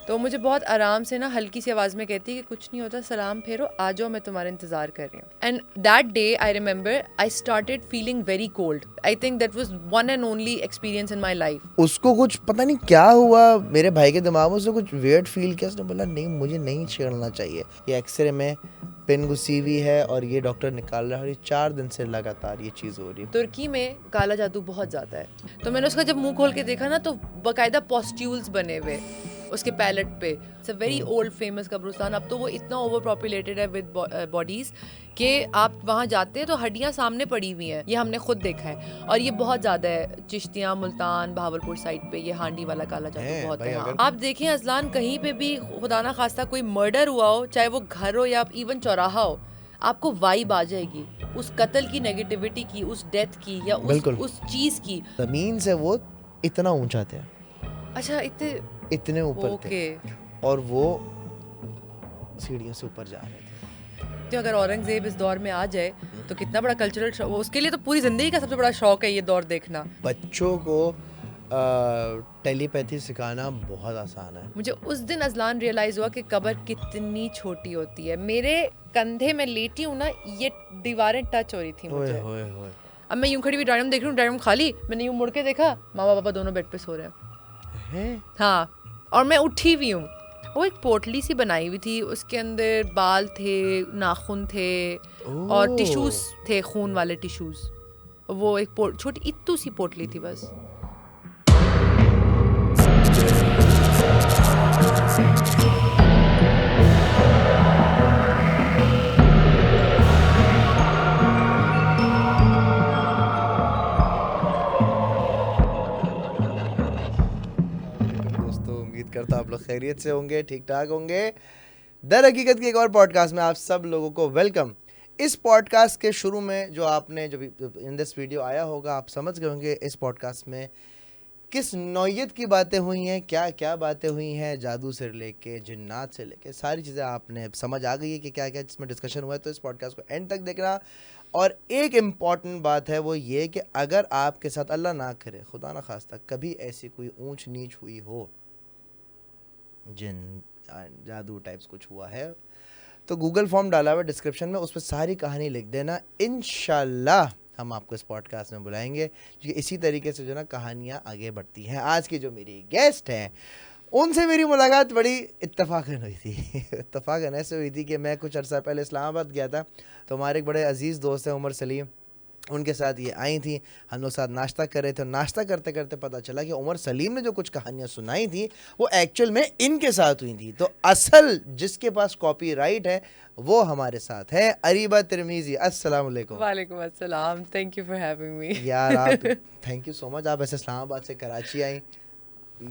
तो मुझे बहुत आराम से ना हल्की सी आवाज़ में कहती है कि कुछ नहीं होता, सलाम फेरो, आ जाओ, मैं तुम्हारा इंतज़ार कर रही हूँ. And that day I remember I started feeling very cold. I think that was one and only experience in my life. उसको कुछ पता नहीं क्या हुआ, मेरे भाई के दिमाग में उसने कुछ वियर्ड फील किया. उसने बोला नहीं, मुझे नहीं छेड़ना चाहिए, ये एक्सरे में पिन घुसी हुई है और ये डॉक्टर निकाल रहा है और ये 4 दिन से लगातार ये चीज़ हो रही है. तुर्की में काला जादू बहुत ज़्यादा है. तो मैंने उसका जब मुंह खोल के देखा ना तो बाकायदा पॉस्ट्यूल्स बने हुए उसके पैलेट पे. It's a very old famous कब्रिस्तान. अब तो वो इतना ओवर पॉपुलेटेड है विद बॉडीज़ कि आप वहाँ जाते हैं तो हड्डियाँ सामने पड़ी हुई हैं. ये हमने खुद देखा है और ये बहुत ज़्यादा है. चिश्तियाँ, मुल्तान, बहावलपुर साइड पे ये हांडी वाला काला जादू बहुत है. हाँ. आप देखें अजलान, कहीं पे भी खुदा ना खास्ता कोई मर्डर हुआ हो, चाहे वो घर हो या इवन चौराहा हो, आपको वाइब आ जाएगी उस कत्ल की, नेगेटिविटी की, उस डेथ की या उस चीज़ की. ज़मीन से वो इतना ऊंचा थे. अच्छा, इतने ऊपर थे और वो सीढ़ियों से ऊपर जा रहे थे. तो अगर औरंगजेब इस दौर में आ जाए तो कितना बड़ा कल्चरल, उसके लिए तो पूरी जिंदगी का सबसे बड़ा शौक है ये दौर देखना. बच्चों को टेलीपैथी सिखाना बहुत आसान है. मुझे उस दिन अजलान रियलाइज हुआ कि कब्र कितनी छोटी होती है. मेरे कंधे में लेटी हूँ ना, ये दीवारें टच हो रही थी मुझे. अब मैं यूं खड़ी हुई ड्राइंग देख रही हूँ, ड्राइंग खाली. मैंने यूं मुड़ के देखा, मामा पापा दोनों बेड पे सो रहे हैं. हाँ, और मैं उठी हुई हूँ. वो एक पोटली सी बनाई हुई थी, उसके अंदर बाल थे, नाखून थे और टिश्यूज थे, खून वाले टिश्यूज. वो एक छोटी इत्तू सी पोटली थी बस. करता आप लोग खैरियत से होंगे, ठीक ठाक होंगे. दर हकीकत की एक और पॉडकास्ट में आप सब लोगों को वेलकम. इस पॉडकास्ट के शुरू में जो आपने जब इन दिस वीडियो आया होगा, आप समझ गए होंगे इस पॉडकास्ट में किस नौयत की बातें हुई हैं, क्या क्या बातें हुई हैं. जादू से लेके जिन्नात से लेके सारी चीज़ें आपने समझ आ गई है कि क्या क्या जिसमें डिस्कशन हुआ है. तो इस पॉडकास्ट को एंड तक देखना. और एक इम्पॉर्टेंट बात है वो ये कि अगर आपके साथ अल्लाह ना करे, खुदा ना खास्ता, कभी ऐसी कोई ऊंच नीच हुई हो, जिन जादू टाइप्स कुछ हुआ है, तो गूगल फॉर्म डाला हुआ डिस्क्रिप्शन में, उस पर सारी कहानी लिख देना. इंशाल्लाह हम आपको इस पॉडकास्ट में बुलाएंगे, क्योंकि इसी तरीके से जो ना कहानियाँ आगे बढ़ती हैं. आज की जो मेरी गेस्ट हैं उनसे मेरी मुलाकात बड़ी इत्तफाकन हुई थी. इत्तफाकन ऐसे हुई थी कि मैं कुछ अर्सा पहले इस्लामाबाद गया था, तो हमारे एक बड़े अजीज़ दोस्त हैं उमर सलीम, उनके साथ ये आई थी. हम लोग साथ नाश्ता कर रहे थे. नाश्ता करते करते पता चला कि उमर सलीम ने जो कुछ कहानियाँ सुनाई थी वो एक्चुअल में इनके साथ हुई थी. तो असल जिसके पास कॉपीराइट है वो हमारे साथ है अरीबा तिरमिजी. अस्सलाम वालेकुम. वालेकुम अस्सलाम. Thank you for having me. यार आप थैंक यू सो मच. आप ऐसे इस्लामाबाद से कराची आई,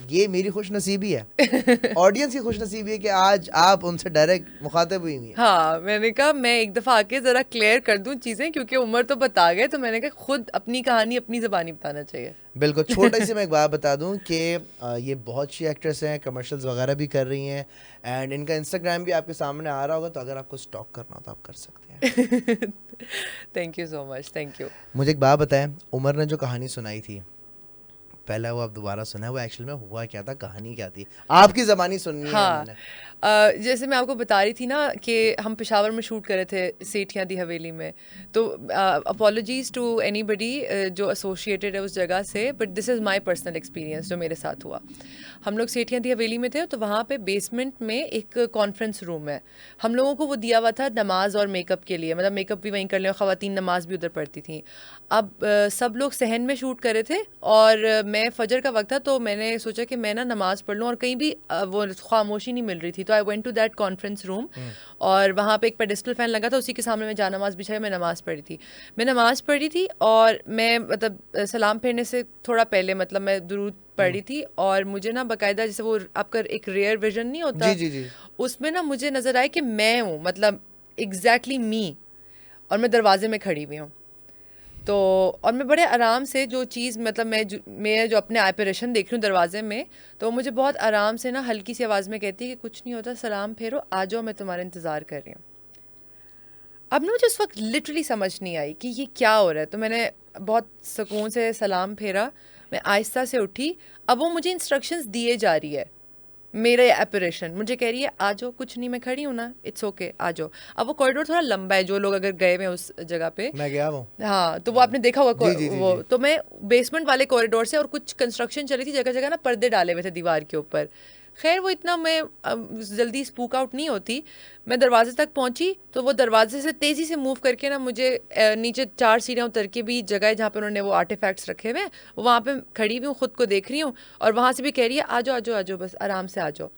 ये मेरी खुश नसीबी है. ऑडियंस की खुश नसीबी है कि आज आप उनसे डायरेक्ट मुखातिब हुई हैं. हाँ, मैंने कहा मैं एक दफ़ा आके ज़रा क्लियर कर दूं चीज़ें, क्योंकि उमर तो बता गए, तो मैंने कहा खुद अपनी कहानी अपनी ज़बानी बताना चाहिए. बिल्कुल. छोटा सी मैं एक बात बता दूं कि ये बहुत अच्छी एक्ट्रेस हैं, कमर्शियल्स वगैरह भी कर रही हैं, एंड इनका इंस्टाग्राम भी आपके सामने आ रहा होगा, तो अगर आपको स्टॉक करना हो तो आप कर सकते हैं. Thank you so much. Thank you. मुझे एक बात बताएं, उमर ने जो कहानी सुनाई थी पहला, वो आप दोबारा सुना है, वो एक्चुअल में हुआ क्या था, कहानी क्या थी, आपकी ज़बानी सुननी है. हाँ, जैसे मैं आपको बता रही थी ना कि हम पेशावर में शूट कर रहे थे सेठियाँ दी हवेली में. तो अपॉलॉजीज़ टू एनीबडी जो एसोसिएटेड है उस जगह से, but this is my personal experience जो मेरे साथ हुआ. हम लोग सेठियाँ दी हवेली में थे, तो वहाँ पे बेसमेंट में एक कॉन्फ्रेंस रूम है. हम लोगों को वो दिया हुआ था नमाज और मेकअप के लिए, मतलब मेकअप भी वहीं कर लें और ख़वातीन नमाज भी उधर पढ़ती थी. अब सब लोग सहन में शूट कर रहे थे और मैं फजर का वक्त था, तो मैंने सोचा कि मैं ना नमाज़ पढ़ लूँ, और कहीं भी वो खामोशी नहीं मिल रही थी. तो I went to that conference room और वहाँ पे एक पेडिस्टल फैन लगा था, उसी के सामने मैं जानमाज़ बिछाई, मैं नमाज़ पढ़ी थी. मैं नमाज़ पढ़ी थी और मैं मतलब सलाम फेरने से थोड़ा पहले मतलब मैं दुरूद पढ़ी थी, और मुझे ना बाकायदा जैसे वो आपका एक रेयर विजन नहीं होता, जी. उसमें ना मुझे नज़र आया कि मैं हूँ, मतलब एग्जैक्टली मी, और मैं दरवाजे में खड़ी हुई हूँ. तो और मैं बड़े आराम से जो चीज़ मतलब मैं जो अपने ऑपरेशन देख रही हूँ दरवाजे में, तो मुझे बहुत आराम से ना हल्की सी आवाज़ में कहती है कि कुछ नहीं होता, सलाम फेरो, आ जाओ, मैं तुम्हारा इंतज़ार कर रही हूँ. अब ना मुझे उस वक्त लिटरली समझ नहीं आई कि ये क्या हो रहा है. तो मैंने बहुत सुकून से सलाम फेरा, मैं आहिस्ता से उठी. अब वो मुझे इंस्ट्रक्शंस दिए जा रही है मेरा एपरेशन मुझे कह रही है आ जाओ, कुछ नहीं मैं खड़ी हूँ ना, इट्स ओके आ जाओ। अब वो कॉरिडोर थोड़ा लंबा है, जो लोग अगर गए हुए हैं उस जगह पे, मैं गया हूँ। हाँ तो वो आपने देखा होगा जी, जी, जी, वो जी। तो मैं बेसमेंट वाले कॉरिडोर से, और कुछ कंस्ट्रक्शन चली थी जगह जगह ना, पर्दे डाले हुए थे दीवार के ऊपर। खैर वो इतना मैं जल्दी स्पूक आउट नहीं होती। मैं दरवाजे तक पहुंची तो वो दरवाजे से तेज़ी से मूव करके ना मुझे नीचे 4 सीढ़ियाँ उतर के भी जगह है जहाँ पे उन्होंने वो आर्टिफैक्ट्स रखे हुए हैं, वहाँ पे खड़ी हुई हूँ, खुद को देख रही हूँ, और वहाँ से भी कह रही है आ जाओ आ जाओ आ जाओ, बस आराम से आ जाओ।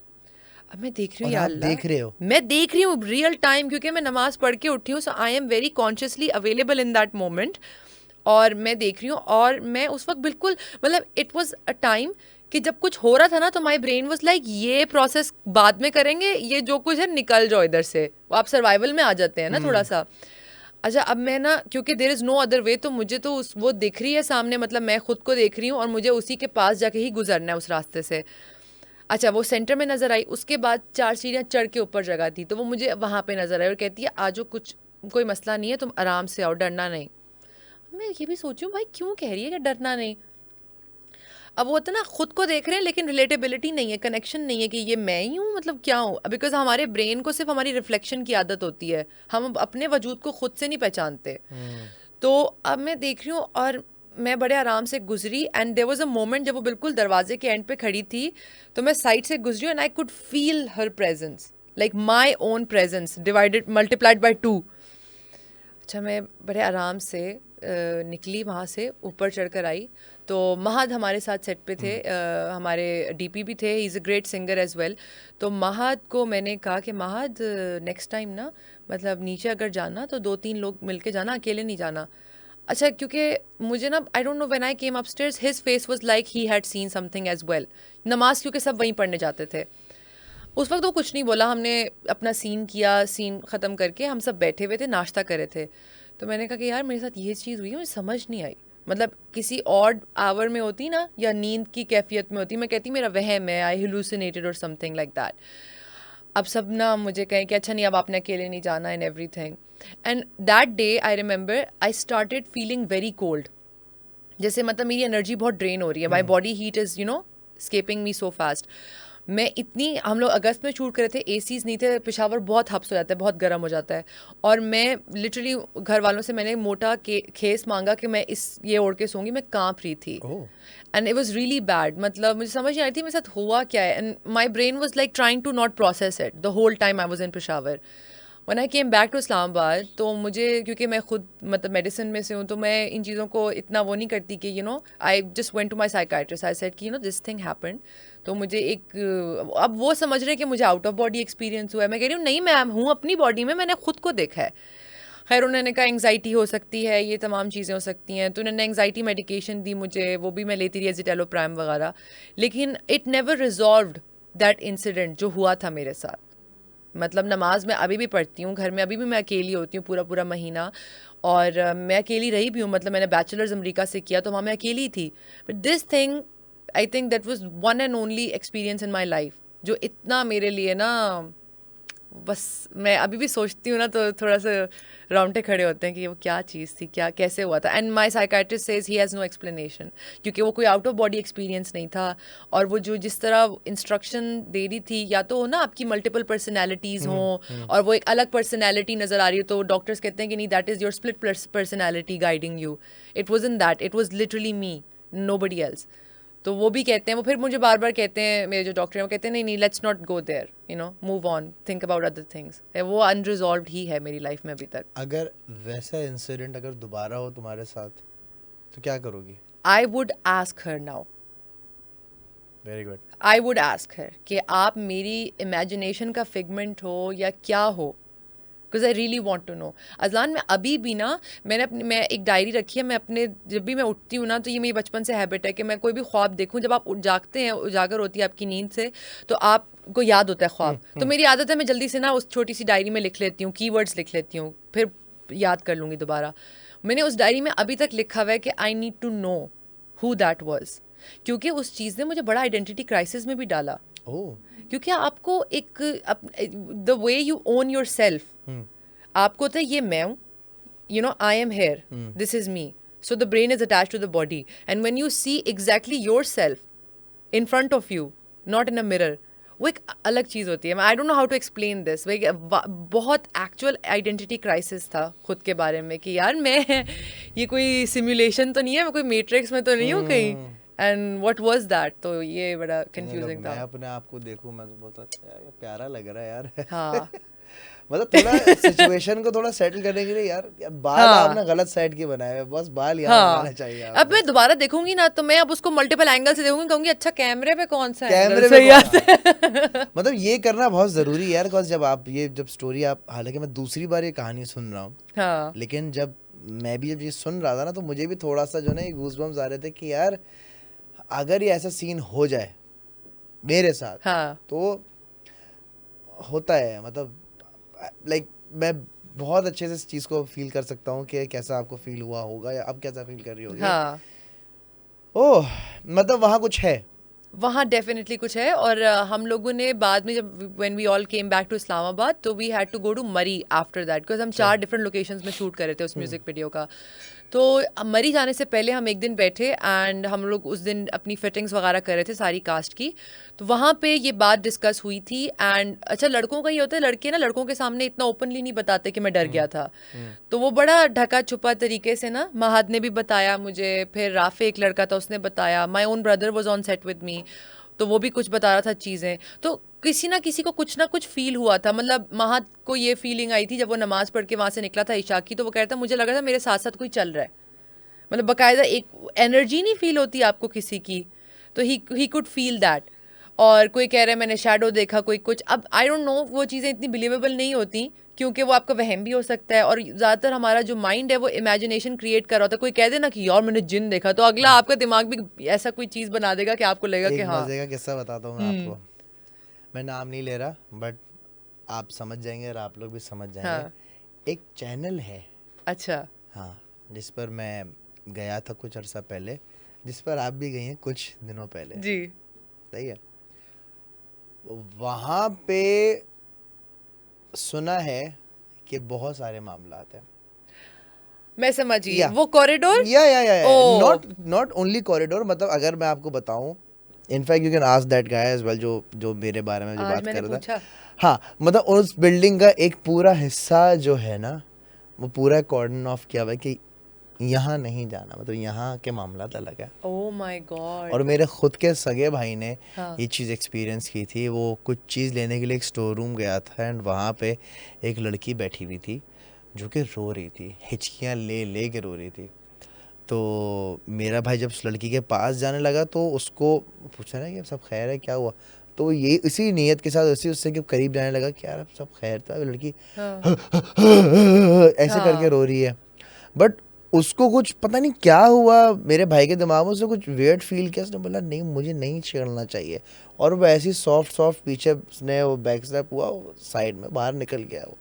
अब मैं देख रही हूँ और या आप अल्लाह, देख रहे हो? मैं देख रही हूँ रियल टाइम, क्योंकि मैं नमाज पढ़ के उठी हूँ, so I am very consciously available in that moment. और मैं देख रही हूँ, और मैं उस वक्त बिल्कुल, मतलब इट वाज अ टाइम कि जब कुछ हो रहा था ना तो माय ब्रेन वाज लाइक ये प्रोसेस बाद में करेंगे, ये जो कुछ है निकल जाओ इधर से, वो आप सर्वाइवल में आ जाते हैं ना थोड़ा सा। अच्छा अब मैं ना, क्योंकि there is no other way, तो मुझे तो उस वो दिख रही है सामने, मतलब मैं खुद को देख रही हूँ और मुझे उसी के पास जाके ही गुजरना है उस रास्ते से। अच्छा वो सेंटर में नज़र आई, उसके बाद 4 सीढ़ियाँ चढ़ के ऊपर जगह थी, तो वो मुझे वहाँ पे नज़र आई और कहती है आ जाओ, कुछ कोई मसला नहीं है, तुम आराम से आओ, डरना नहीं। मैं ये भी सोचूं भाई क्यों कह रही है कि डरना नहीं। अब वो होता है ना, खुद को देख रहे हैं लेकिन रिलेटेबिलिटी नहीं है, कनेक्शन नहीं है कि ये मैं ही हूँ, मतलब क्या हूँ, बिकॉज हमारे ब्रेन को सिर्फ हमारी रिफ्लेक्शन की आदत होती है, हम अपने वजूद को खुद से नहीं पहचानते। तो अब मैं देख रही हूँ और मैं बड़े आराम से गुजरी, and there was a moment जब वो बिल्कुल दरवाजे के एंड पे खड़ी थी, तो मैं साइड से गुजरी and I could feel her presence, like my own presence divided multiplied by 2। अच्छा मैं बड़े आराम से निकली वहाँ से, ऊपर चढ़कर आई, तो महद हमारे साथ सेट पे थे, हमारे डीपी भी थे, he is a great singer as well. तो महद को मैंने कहा कि महद नेक्स्ट टाइम ना, मतलब नीचे अगर जाना तो 2-3 लोग मिलके जाना, अकेले नहीं जाना। अच्छा क्योंकि मुझे ना, I don't know, when I came upstairs his face was like he had seen something as well. नमाज क्योंकि सब वहीं पढ़ने जाते थे। उस वक्त वो कुछ नहीं बोला, हमने अपना सीन किया, सीन ख़त्म करके हम सब बैठे हुए थे, नाश्ता करे थे। तो मैंने कहा कि यार मेरे साथ ये चीज़ हुई है, मुझे समझ नहीं आई, मतलब किसी और आवर में होती ना, या नींद की कैफियत में होती, मैं कहती मेरा वहम है, आई हेलुसिनेटेड और समथिंग लाइक दैट। अब सब ना मुझे कहें कि अच्छा नहीं अब आपने अकेले नहीं जाना and everything. And that day I remember I started feeling very cold, जैसे मतलब मेरी एनर्जी बहुत ड्रेन हो रही है, my body heat is escaping me so fast. मैं इतनी, हम लोग अगस्त में शूट करे थे, एसीज नहीं थे, पेशावर बहुत हब्स हो जाता है, बहुत गर्म हो जाता है, और मैं लिटरली घर वालों से मैंने मोटा खेस मांगा कि मैं इस ये ओढ़ के सोऊंगी, मैं कांप रही थी। And it was really bad, मतलब मुझे समझ नहीं आ रही थी मेरे साथ हुआ क्या है, and my brain was like trying to not process it the whole time I was in Peshawar. When I came back to Islamabad, तो मुझे, क्योंकि मैं खुद मतलब मेडिसिन में से हूँ, तो मैं इन चीज़ों को इतना वो नहीं करती कि I just went to my psychiatrist, I said कि दिस थिंग हैपेंड। तो मुझे एक, अब वो समझ रहे हैं कि मुझे आउट ऑफ बॉडी एक्सपीरियंस हुआ है, मैं कह रही हूँ नहीं मैं हूँ अपनी बॉडी में, मैंने खुद को देखा है। खैर उन्होंने कहा एंग्जाइटी हो सकती है, ये तमाम चीज़ें हो सकती हैं, तो उन्होंने एंग्जाइटी मेडिकेशन दी मुझे, वो भी मैं लेती रही, एजिटेलोप्राइम वगैरह, लेकिन it never resolved that incident जो हुआ था मेरे साथ। मतलब नमाज मैं अभी भी पढ़ती हूँ, घर में अभी भी मैं अकेली होती हूँ पूरा पूरा महीना, और मैं अकेली रही भी हूँ, मतलब मैंने बैचलर्स अमेरिका से किया तो वहाँ मैं अकेली थी। But this thing I think that was one and only experience in my life, जो इतना मेरे लिए ना, बस मैं अभी भी सोचती हूँ ना तो थोड़ा सा रोंगटे खड़े होते हैं कि वो क्या चीज़ थी, क्या कैसे हुआ था। And my psychiatrist says he has no explanation, क्योंकि वो कोई आउट ऑफ बॉडी एक्सपीरियंस नहीं था, और वो जो जिस तरह इंस्ट्रक्शन दे रही थी, या तो ना आपकी मल्टीपल पर्सनैलिटीज़ हों और वो एक अलग पर्सनैलिटी नज़र आ रही हो, तो डॉक्टर्स कहते हैं कि नहीं that is your split personality guiding you. It was in that, it was literally me, nobody else. तो वो भी कहते हैं, वो फिर मुझे बार बार कहते हैं, मेरे जो डॉक्टर हैं वो कहते हैं नहीं नहीं let's not go there, move on, think about other things. वो अनरिजॉल्व्ड ही है मेरी लाइफ में अभी तक। अगर वैसा इंसिडेंट अगर दोबारा हो तुम्हारे साथ तो क्या करोगी? I would ask her now, very good, I would ask her कि आप मेरी इमेजिनेशन का फिगमेंट हो या क्या हो, because I really want to know. Ajlan मैं अभी भी ना, मैं एक डायरी रखी है, मैं अपने जब भी मैं उठती हूँ ना, तो ये मेरी बचपन से हैबिट है कि मैं कोई भी ख्वाब देखूँ, जब आप जागते हैं, उजागर होती है आपकी नींद से, तो आपको याद होता है ख्वाब, तो मेरी आदत है मैं जल्दी से ना उस छोटी सी डायरी में लिख लेती हूँ, कीवर्ड्स लिख लेती हूँ, फिर याद कर लूँगी दोबारा। मैंने उस डायरी में अभी तक लिखा हुआ है कि I need to know who that was, क्योंकि उस चीज़ ने मुझे बड़ा आइडेंटिटी क्राइसिस में भी डाला। क्योंकि आपको एक the way you own yourself, आपको तो ये मैं हूँ, I am here, this is me, so the brain is attach to the body, and when you see exactly yourself in front of you, not in a mirror, वो एक अलग चीज़ होती है. I don't know how to explain this. बहुत actual identity crisis था खुद के बारे में कि यार मैं ये कोई सिमुलेशन तो नहीं है, मैं कोई मैट्रिक्स में तो नहीं हूँ कहीं. And what was that. तो ये बड़ा कंफ्यूजिंग मैं था. अपने आप को देखूं, मैं तो बोलता यार ये प्यारा लग रहा है यार. हाँ. मतलब थोड़ा सिचुएशन को थोड़ा सेटल करने के लिए यार बाल हाँ. आपने गलत साइड के बनाए हैं, बस बाल यहाँ हाँ. बनाना चाहिए अब आपने. मैं दोबारा देखूंगी ना तो मैं अब उसको मल्टीपल एंगल से देखूंगी, कहूंगी अच्छा कैमरे पे कौन सा एंगल कैमरे सही में आता है. मतलब ये करना बहुत जरूरी है यार, बिकॉज जब स्टोरी आप, हालांकि मैं दूसरी बार ये कहानी सुन रहा हूँ, हाँ. लेकिन जब ये सुन रहा था ना, तो मुझे भी थोड़ा सा जो ना गूज़बम्स आ रहे थे कि यार अगर ये ऐसा सीन हो जाए मेरे साथ, हाँ. तो होता है, मतलब लाइक मैं बहुत अच्छे से इस चीज़ को फील कर सकता हूँ कि कैसा आपको फील हुआ होगा या अब कैसा फील कर रही होगी. हाँ. ओह, मतलब वहाँ कुछ है. वहाँ डेफिनेटली कुछ है. और हम लोगों ने बाद में जब when we all came back to Islamabad तो we had to go to Murree after that, because हम 4 डिफरेंट लोकेशंस में शूट कर रहे थे उस म्यूजिक वीडियो का. तो मरी जाने से पहले हम एक दिन बैठे एंड हम लोग उस दिन अपनी फिटिंग्स वगैरह कर रहे थे सारी कास्ट की. तो वहाँ पे ये बात डिस्कस हुई थी. एंड अच्छा, लड़कों का ये होता है, लड़के ना लड़कों के सामने इतना ओपनली नहीं बताते कि मैं डर गया था. तो वो बड़ा ढका छुपा तरीके से ना, महाद ने भी बताया मुझे, फिर राफे एक लड़का था उसने बताया, my own brother was on set with me, तो वो भी कुछ बता रहा था चीज़ें. तो किसी ना किसी को कुछ ना कुछ फील हुआ था. मतलब महाद को ये फीलिंग आई थी जब वो नमाज पढ़ के वहाँ से निकला था इशा की, तो वो कह रहा था मुझे लग रहा था मेरे साथ साथ कोई चल रहा है. मतलब बाकायदा एक एनर्जी नहीं फील होती आपको किसी की, तो ही कुड फील दैट. और कोई कह रहा है मैंने शैडो देखा, कोई कुछ. अब आई डोंट नो, वो चीज़ें इतनी बिलीवेबल नहीं होती क्योंकि वो आपका वहम भी हो सकता है. और ज़्यादातर हमारा जो माइंड है वो इमेजिनेशन क्रिएट कर रहा होता है. कोई कह दे ना कि यार मैंने जिन देखा, तो अगला आपका दिमाग भी ऐसा कोई चीज़ बना देगा कि आपको लगेगा कि एक हाँ. मजे का किस्सा बताता हूँ मैं आपको. मैं नाम नहीं ले रहा, बट आप समझ जाएंगे और आप लोग भी समझ जाएंगे. हाँ. एक चैनल है, अच्छा. हाँ, जिस पर मैं गया था कुछ अर्सा पहले, जिस पर आप भी गई हैं कुछ दिनों पहले. जी. सही है. वहाँ पे सुना है कि बहुत सारे मामलात हैं. मैं समझी. या वो कॉरिडोर. या ओ. Not only corridor. मतलब अगर मैं आपको बताऊं, in fact you can ask that guy as well जो मेरे बारे में जो आज बात मैंने कर रहा था. पूछा. हाँ, मतलब उस बिल्डिंग का एक पूरा हिस्सा जो है ना, वो पूरा कॉर्डन ऑफ किया हुआ है कि यहाँ नहीं जाना. मतलब यहाँ के मामला अलग है. Oh my God. और मेरे खुद के सगे भाई ने हाँ. ये चीज़ एक्सपीरियंस की थी. वो कुछ चीज़ लेने के लिए एक स्टोर रूम गया था एंड वहाँ पे एक लड़की बैठी हुई थी जो कि रो रही थी, हिचकियाँ ले के रो रही थी. तो मेरा भाई जब उस लड़की के पास जाने लगा तो उसको पूछा ना कि सब खैर है, क्या हुआ. तो ये इसी नीयत के साथ उससे के करीब जाने लगा कि यार सब खैर था. लड़की हाँ. ऐसे करके हाँ. रो रही है. बट उसको कुछ पता नहीं क्या हुआ, मेरे भाई के दिमाग में उसने कुछ वियर्ड फील किया. उसने बोला नहीं, मुझे नहीं छेड़ना चाहिए. और वो ऐसी सॉफ्ट पीछे उसने वो बैक स्टेप हुआ, साइड में बाहर निकल गया वो.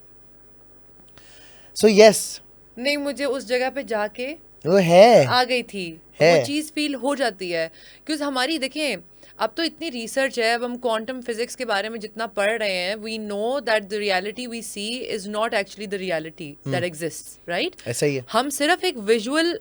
सो यस, नहीं, मुझे उस जगह पे जाके वो है आ गई थी. है. वो चीज़ फील हो जाती है क्योंकि हमारी देखें अब तो इतनी रिसर्च है. अब हम क्वांटम फिजिक्स के बारे में जितना पढ़ रहे हैं, we know that the reality we see is not actually the reality that exists, right. ऐसा ही है. हम सिर्फ एक विजुअल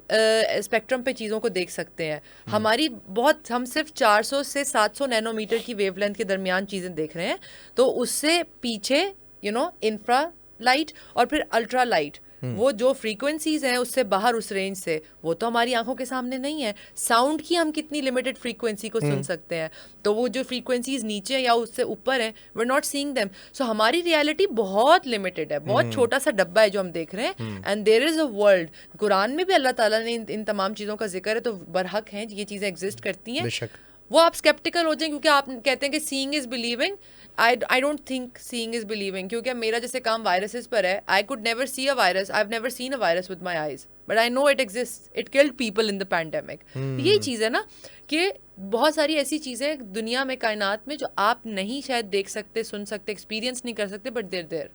स्पेक्ट्रम पे चीज़ों को देख सकते हैं. हमारी बहुत, हम सिर्फ 400 से 700 नैनोमीटर की वेवलेंथ के दरमियान चीज़ें देख रहे हैं. तो उससे पीछे इंफ्रा लाइट और फिर अल्ट्रा लाइट, वो जो फ्रीक्वेंसीज हैं उससे बाहर उस रेंज से, वो तो हमारी आंखों के सामने नहीं है. साउंड की हम कितनी लिमिटेड फ्रीक्वेंसी को सुन सकते हैं, तो वो जो फ्रीक्वेंसीज नीचे या उससे ऊपर हैं, we are not seeing them. So हमारी रियलिटी बहुत लिमिटेड है, बहुत छोटा सा डब्बा है जो हम देख रहे हैं. And there is a world. Quran में भी अल्लाह ताला ने इन तमाम चीज़ों का जिक्र है, तो बरहक हैं ये चीज़ें एग्जिस्ट करती हैं. बेशक. वो आप स्केप्टिकल हो जाएं क्योंकि आप कहते हैं कि seeing is believing. I don't think seeing is believing, क्योंकि मेरा जैसे काम वायरसेस पर है. I could never see a virus, I have never seen a virus with my eyes, but I know it exist. It killed people in the pandemic. यही चीज़ है ना कि बहुत सारी ऐसी चीज़ें दुनिया में, कायनात में, जो आप नहीं शायद देख सकते, सुन सकते, एक्सपीरियंस नहीं कर सकते, बट देर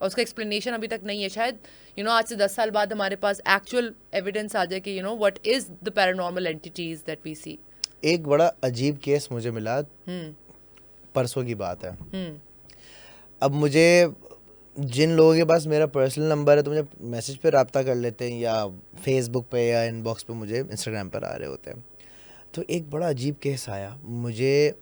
और उसका एक्सप्लेनेशन अभी तक नहीं है. शायद आज से 10 साल बाद हमारे पास एक्चुअल एविडेंस आ जाए कि what is the paranormal entities that we see. एक बड़ा अजीब केस मुझे मिला, परसों की बात है. अब मुझे जिन लोगों के पास मेरा पर्सनल नंबर है तो मुझे मैसेज पे रब्ता कर लेते हैं, या फेसबुक पे या इनबॉक्स पे मुझे इंस्टाग्राम पर आ रहे होते हैं. तो एक बड़ा अजीब केस आया मुझे.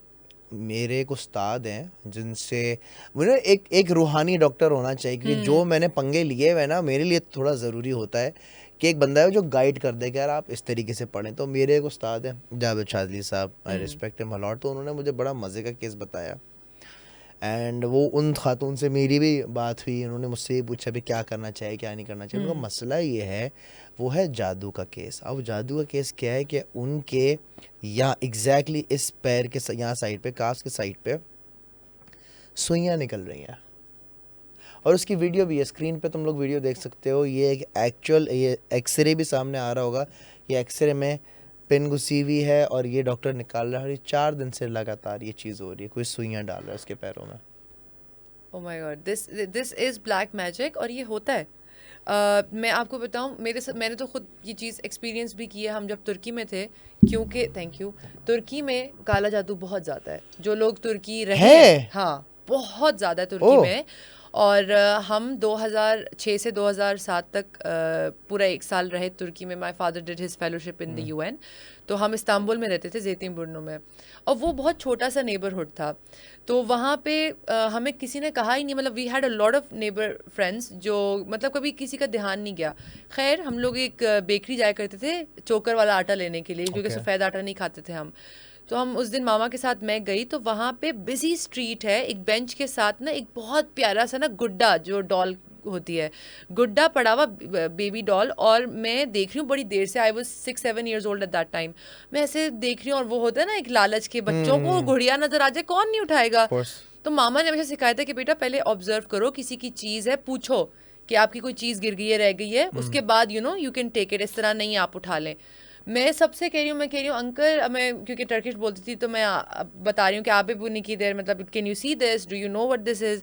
मेरे एक उस्ताद हैं जिनसे मुझे एक रूहानी डॉक्टर होना चाहिए, क्योंकि जो मैंने पंगे लिए हुए ना मेरे लिए थोड़ा ज़रूरी होता है कि एक बंदा है जो गाइड कर दे कि यार आप इस तरीके से पढ़ें। तो मेरे एक उस्ताद हैं जावेद शाजली साहब, I respect him a lot. तो उन्होंने मुझे बड़ा मज़े का केस बताया, एंड वो उन खातून से मेरी भी बात हुई, उन्होंने मुझसे ये पूछा भी क्या करना चाहिए क्या नहीं करना चाहिए। उनका मसला ये है, वो है जादू का केस। अब जादू का केस क्या है कि उनके यहाँ एग्जैक्टली इस पैर के यहाँ साइड पे, काफ के साइड पे सुइयाँ निकल रही हैं, और उसकी वीडियो भी है, स्क्रीन पे तुम लोग वीडियो देख सकते हो। ये एक एक्चुअल, ये एक्सरे भी सामने आ रहा होगा, ये एक्सरे में पिन घुसी हुई है और ये डॉक्टर निकाल रहा है। और ये 4 दिन से लगातार ये चीज़ हो रही है, कोई सुइयाँ डाल रहा है उसके पैरों में। Oh my God, this is black magic, और ये होता है। मैं आपको बताऊं, मैंने तो खुद ये चीज़ एक्सपीरियंस भी की है। हम जब तुर्की में थे, क्योंकि थैंक यू, तुर्की में काला जादू बहुत ज़्यादा है। जो लोग तुर्की रहे हैं, हाँ बहुत ज़्यादा तुर्की में। और हम 2006 से 2007 तक पूरा 1 साल रहे तुर्की में। My father did his fellowship in the UN. तो हम इस्तांबुल में रहते थे, ज़ेतिनबुर्नु में, और वो बहुत छोटा सा नेबरहुड था। तो वहाँ पे हमें किसी ने कहा ही नहीं, मतलब we had a lot of neighbour friends जो मतलब कभी किसी का ध्यान नहीं गया। खैर हम लोग एक बेकरी जाया करते थे चोकर वाला आटा लेने के लिए, क्योंकि सफ़ेद आटा नहीं खाते थे हम। तो हम उस दिन मामा के साथ मैं गई, तो वहाँ पे बिजी स्ट्रीट है, एक बेंच के साथ ना एक बहुत प्यारा सा ना गुड्डा, जो डॉल होती है, गुड्डा पड़ा हुआ, बेबी डॉल। और मैं देख रही हूँ बड़ी देर से, I was 6-7 years old at that time. मैं ऐसे देख रही हूँ, और वो होता है ना एक लालच के, बच्चों को गुड़िया नजर आ जाए कौन नहीं उठाएगा। तो मामा ने हमेशा सिखाया था कि बेटा पहले ऑब्जर्व करो, किसी की चीज़ है पूछो कि आपकी कोई चीज़ गिर गई है, रह गई है, उसके बाद यू कैन टेक इट, इस तरह नहीं आप उठा लें। मैं सबसे कह रही हूँ अंकल, मैं क्योंकि टर्किश बोलती थी तो मैं बता रही हूँ कि आप भी पुनी की देर, मतलब can you see this, do you know what this is.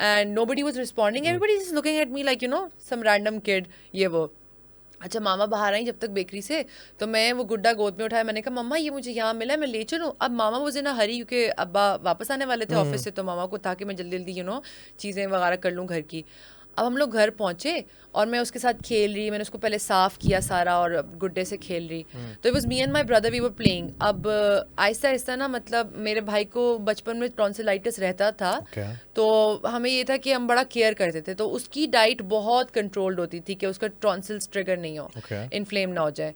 And nobody was responding, everybody is looking at me like some random kid, ये वो। अच्छा मामा बाहर आई जब तक बेकरी से, तो मैं वो गुड्डा गोद में उठाया, मैंने कहा मम्मा ये मुझे यहाँ मिला है, मैं ले चलूँ। अब मामा वो ना हरी, क्योंकि अब्बा वापस आने वाले थे ऑफिस से, तो मामा को था कि मैं जल्दी जल्दी चीज़ें वगैरह कर लूँ घर की। अब हम लोग घर पहुंचे और मैं उसके साथ खेल रही, मैंने उसको पहले साफ किया सारा और गुड्डे से खेल रही। तो it was me and my brother, we were playing. अब आहिस्ता आहिस्ता ना, मतलब मेरे भाई को बचपन में टॉन्सिलाइटिस रहता था, तो हमें ये था कि हम बड़ा केयर करते थे, तो उसकी डाइट बहुत कंट्रोल्ड होती थी कि उसका टॉन्सिल्स ट्रिगर नहीं हो, इन्फ्लेम ना हो जाए।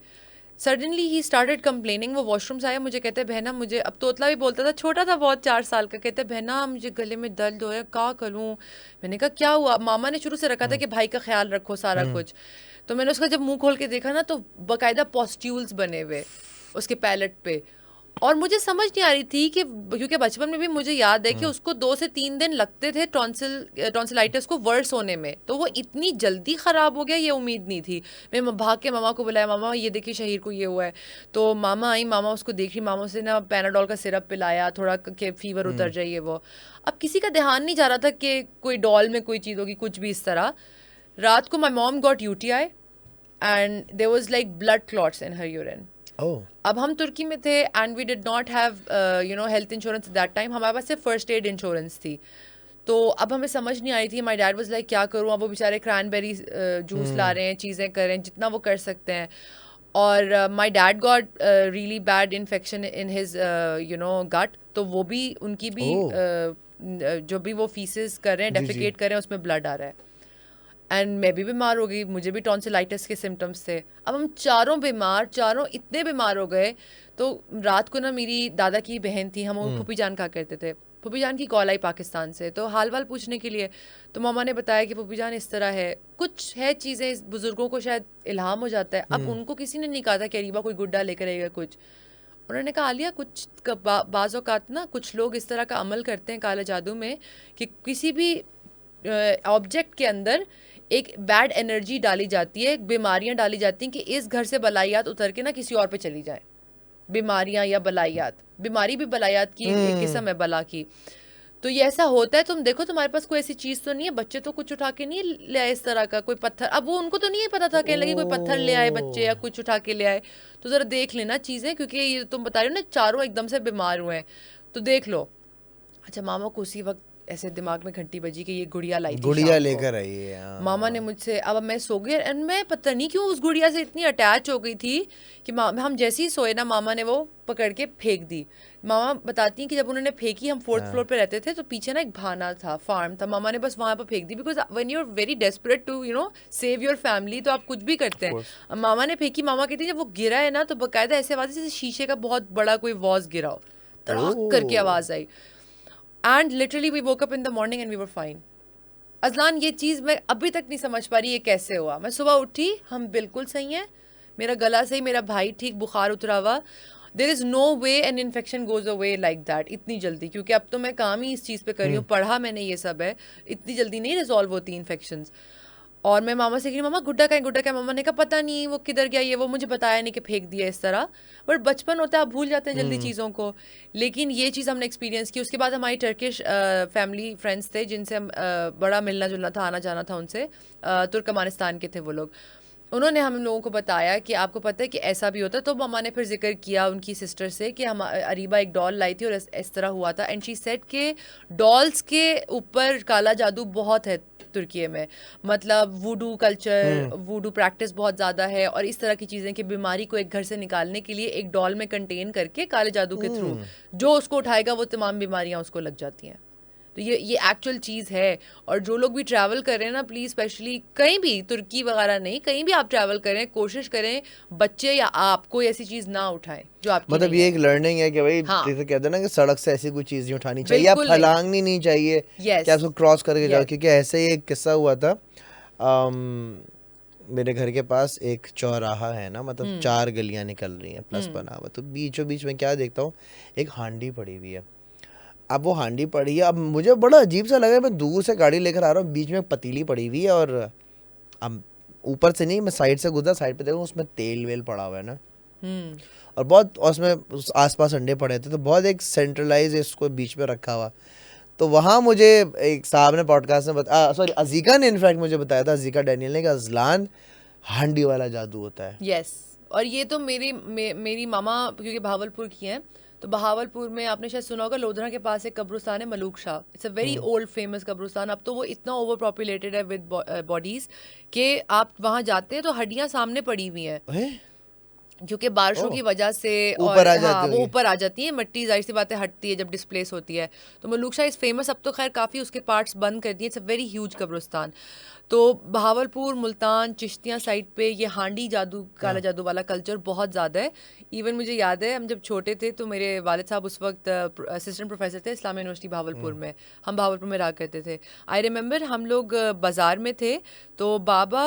Suddenly he started complaining. वो वॉशरूम से आया, मुझे कहते हैं बहना मुझे, अब तोतला भी बोलता था, छोटा था बहुत 4 साल का, कहते हैं बहना मुझे गले में दर्द हो रहा है, क्या करूँ। मैंने कहा क्या हुआ। मामा ने शुरू से रखा था कि भाई का ख्याल रखो सारा कुछ। तो मैंने उसका जब मुंह खोल के देखा ना, तो बाकायदा पॉस्ट्यूल्स बने हुए उसके पैलेट पे। और मुझे समझ नहीं आ रही थी कि, क्योंकि बचपन में भी मुझे याद है कि उसको 2 से 3 दिन लगते थे टॉन्सिलाइटिस को वर्स होने में, तो वो इतनी जल्दी ख़राब हो गया ये उम्मीद नहीं थी। मैं भाग के मामा को बुलाया, मामा ये देखिए शहीर को ये हुआ है। तो मामा आई, मामा उसको देख रही, मामा से ना पैनाडोल का सिरप पिलाया थोड़ा कि फीवर उतर जाइए वो। अब किसी का ध्यान नहीं जा रहा था कि कोई डॉल में कोई चीज़ होगी, कुछ भी इस तरह। रात को my mom got UTI and there was like blood clots in her urine. अब हम तुर्की में थे and we did not have health insurance that time, हमारे पास सिर्फ फर्स्ट एड इंश्योरेंस थी। तो अब हमें समझ नहीं आई थी, माय डैड वाज लाइक क्या करूँ। अब वो बेचारे क्रैनबेरी जूस ला रहे हैं, चीज़ें कर रहे हैं जितना वो कर सकते हैं। और my dad got really bad infection in his gut, तो वो भी उनकी भी जो भी वो फीसेस कर रहे हैं, डेफिकेट कर रहे हैं, उसमें ब्लड आ रहा है। एंड मैं भी बीमार हो गई, मुझे भी टॉन्सिलाइटिस के सिम्टम्स थे। अब हम चारों इतने बीमार हो गए। तो रात को ना मेरी दादा की बहन थी, हम फूफी जान कहा करते थे, फूफी जान की कॉल आई पाकिस्तान से, तो हाल वाल पूछने के लिए। तो मामा ने बताया कि फूफी जान इस तरह है, कुछ है चीज़ें, बुजुर्गों को शायद इल्हाम हो जाता है। अब उनको किसी ने नहीं कहा था कि अरीबा कोई गुड्डा लेकर आएगा कुछ। उन्होंने कहा आलिया कुछ बाज़ औक़ात ना कुछ लोग इस तरह का अमल करते हैं काला जादू में कि किसी भी ऑब्जेक्ट के अंदर एक बैड एनर्जी डाली जाती है, बीमारियां डाली जाती हैं कि इस घर से बलायात उतर के ना किसी और पे चली जाए। बीमारियां या बलायात, बीमारी भी बलायात की एक किस्म है, बला की। तो ये ऐसा होता है, तुम देखो तुम्हारे पास कोई ऐसी चीज़ तो नहीं है, बच्चे तो कुछ उठा के नहीं ले आए इस तरह का, कोई पत्थर। अब वो उनको तो नहीं पता था, कहने लगी कोई पत्थर ले आए बच्चे या कुछ उठा के ले आए। तो ज़रा देख लेना चीज़ें, क्योंकि ये तुम बता रहे हो ना चारों एकदम से बीमार हुए हैं, तो देख लो। अच्छा मामा को उसी वक्त ऐसे दिमाग में घंटी बजी कि ये गुड़िया लाई थी गुड़िया शाम को। लेकर आई है, हाँ। मामा ने मुझसे, अब मैं सो गई एंड मैं पता नहीं क्यों उस गुड़िया से इतनी अटैच हो गई थी कि हम जैसे ही सोए ना, मामा ने वो पकड़ के फेंक दी। मामा बताती हैं कि जब उन्होंने फेंकी, हम 4th फ्लोर पे रहते थे, तो पीछे ना एक भाना था, फार्म था, मामा ने बस वहाँ पर फेंक दी, because when you are very desperate to save your family, तो आप कुछ भी करते हैं। अब मामा ने फेंकी, मामा कहती है जब वो गिरा है ना, तो बाकायदा ऐसे आवाज जैसे शीशे का बहुत बड़ा कोई वॉज गिरा हो, तड़ाक करके आवाज आई। And literally we woke up in the morning and we were fine. Azlan, ये चीज़ मैं अभी तक नहीं समझ पा रही ये कैसे हुआ। मैं सुबह उठी, हम बिल्कुल सही हैं, मेरा गला सही, मेरा भाई ठीक, बुखार उतरा हुआ। There is no way an infection goes away like that इतनी जल्दी, क्योंकि अब तो मैं काम ही इस चीज़ पे कर रही हूँ, पढ़ा मैंने ये सब है, इतनी जल्दी नहीं रिजॉल्व होती इन्फेक्शंस। और मैं मामा से कही, मामा गुड्डा का है, गुड्डा का है। मामा ने कहा पता नहीं वो किधर गया, ये वो मुझे बताया नहीं कि फेंक दिया इस तरह। बट बचपन होता है, आप भूल जाते हैं जल्दी चीज़ों को। लेकिन ये चीज़ हमने एक्सपीरियंस की। उसके बाद हमारी टर्किश फैमिली फ्रेंड्स थे जिनसे हम बड़ा मिलना जुलना था, आना जाना था उनसे, तुर्कमानिस्तान के थे वो लोग। उन्होंने हम लोगों को बताया कि आपको पता है कि ऐसा भी होता है। तो मामा ने फिर जिक्र किया उनकी सिस्टर से कि हम अरीबा एक डॉल लाई थी और इस तरह हुआ था। एंड शी सेड के डॉल्स के ऊपर काला जादू बहुत है तुर्की में, मतलब वूडू कल्चर, वूडू प्रैक्टिस बहुत ज़्यादा है, और इस तरह की चीज़ें कि बीमारी को एक घर से निकालने के लिए एक डॉल में कंटेन करके काले जादू के थ्रू जो उसको उठाएगा वो तमाम बीमारियां उसको लग जाती हैं। तो ये एक्चुअल चीज़ है। और जो लोग भी ट्रैवल कर रहे हैं ना, प्लीज़, स्पेशली कहीं भी, तुर्की वगैरह नहीं, कहीं भी आप ट्रैवल करें, कोशिश करें बच्चे या आप कोई ऐसी चीज़ ना उठाएं जो आपकी मतलब नहीं ये है। एक लर्निंग है कि भाई, हाँ। जैसे कहते हैं ना कि सड़क से ऐसी कोई चीज़ नहीं उठानी चाहिए, या बिल्कुल नहीं। फलांगनी नहीं चाहिए Yes. कि आप उसको क्रॉस करके जाओ। Yes. क्योंकि ऐसे ही एक किस्सा हुआ था, मेरे घर के पास एक चौराहा है ना, मतलब 4 गलियां निकल रही हैं प्लस बना हुआ, तो बीचों बीच में क्या देखता हूँ, एक हांडी पड़ी हुई है। अब वो हांडी पड़ी है, अब मुझे बड़ा अजीब सा लगा, मैं दूर से गाड़ी लेकर आ रहा हूँ, बीच में एक पतीली पड़ी हुई है, और अब ऊपर से नहीं, मैं साइड से गुजरा, साइड पे देखूँ उसमें तेल वेल पड़ा हुआ है ना, और बहुत, और उसमें आसपास अंडे पड़े थे, तो बहुत एक सेंट्रलाइज इसको बीच में रखा हुआ। तो वहाँ मुझे एक साहब ने पॉडकास्ट में सॉरी अजीका ने इनफैक्ट मुझे बताया था, अजीका डैनियल ने, कि अजलान हांडी वाला जादू होता है। यस। और ये तो मेरी मामा क्योंकि भावलपुर की हैं, तो बहावलपुर में आपने शायद सुना होगा, लोधरा के पास एक कब्रिस्तान है Malook Shah. It's a very old famous कब्रिस्तान। अब तो वो इतना ओवर पॉपुलेटेड है विद बॉडीज कि आप वहाँ जाते हैं तो हड्डियाँ सामने पड़ी हुई हैं, क्योंकि बारिशों की वजह से, और हाँ वो ऊपर आ जाती है, मिट्टी जाहिर सी बात है हटती है जब डिस्प्लेस होती है। तो मलूक शाह इज़ फेमस। अब तो खैर काफ़ी उसके पार्ट्स बंद कर दिए। इट्स अ वेरी ह्यूज कब्रिस्तान। तो बहावलपुर, मुल्तान, चिश्तियाँ साइड पे ये हांडी जादू, काला जादू वाला कल्चर बहुत ज़्यादा है। इवन मुझे याद है हम जब छोटे थे तो मेरे वालिद साहब उस वक्त असिस्टेंट प्रोफेसर थे इस्लामिया यूनिवर्सिटी भावलपुर में, हम भावलपुर में रहा करते थे। आई रिमेंबर हम लोग बाज़ार में थे, तो बाबा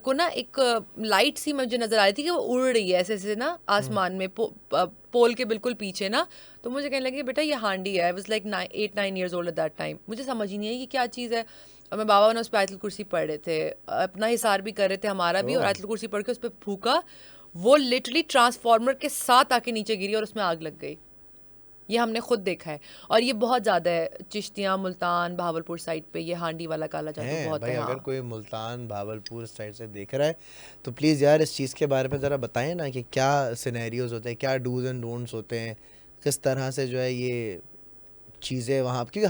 को ना एक लाइट सी मुझे नज़र आ रही थी कि वो उड़ रही है ऐसे ऐसे ना आसमान में, पोल के बिल्कुल पीछे ना। तो मुझे कहने लगे बेटा ये हांडी है। I was like 8-9 years old at that time. मुझे समझ ही नहीं है कि क्या चीज़ है। और मैं बाबा ने उस पर आयतुल कुर्सी पढ़ रहे थे, अपना हिसार भी कर रहे थे, हमारा भी, और आयतुल कुर्सी पढ़ के उस पर फूका, वो लिटरली ट्रांसफार्मर के साथ आके नीचे गिरी और उसमें आग लग गई। ये हमने खुद देखा है। और ये बहुत ज़्यादा है चिश्तियाँ, मुल्तान, भावलपुर साइड पे ये हांडी वाला काला जादू बहुत भाई है। अगर हाँ। कोई मुल्तान भावलपुर साइड से देख रहा है तो प्लीज़ यार इस चीज़ के बारे में ज़रा बताएं ना, कि क्या सिनेरियोज होते हैं, क्या डूज एंड डोंट्स होते हैं, किस तरह से जो है ये चीज़ें वहाँ, क्योंकि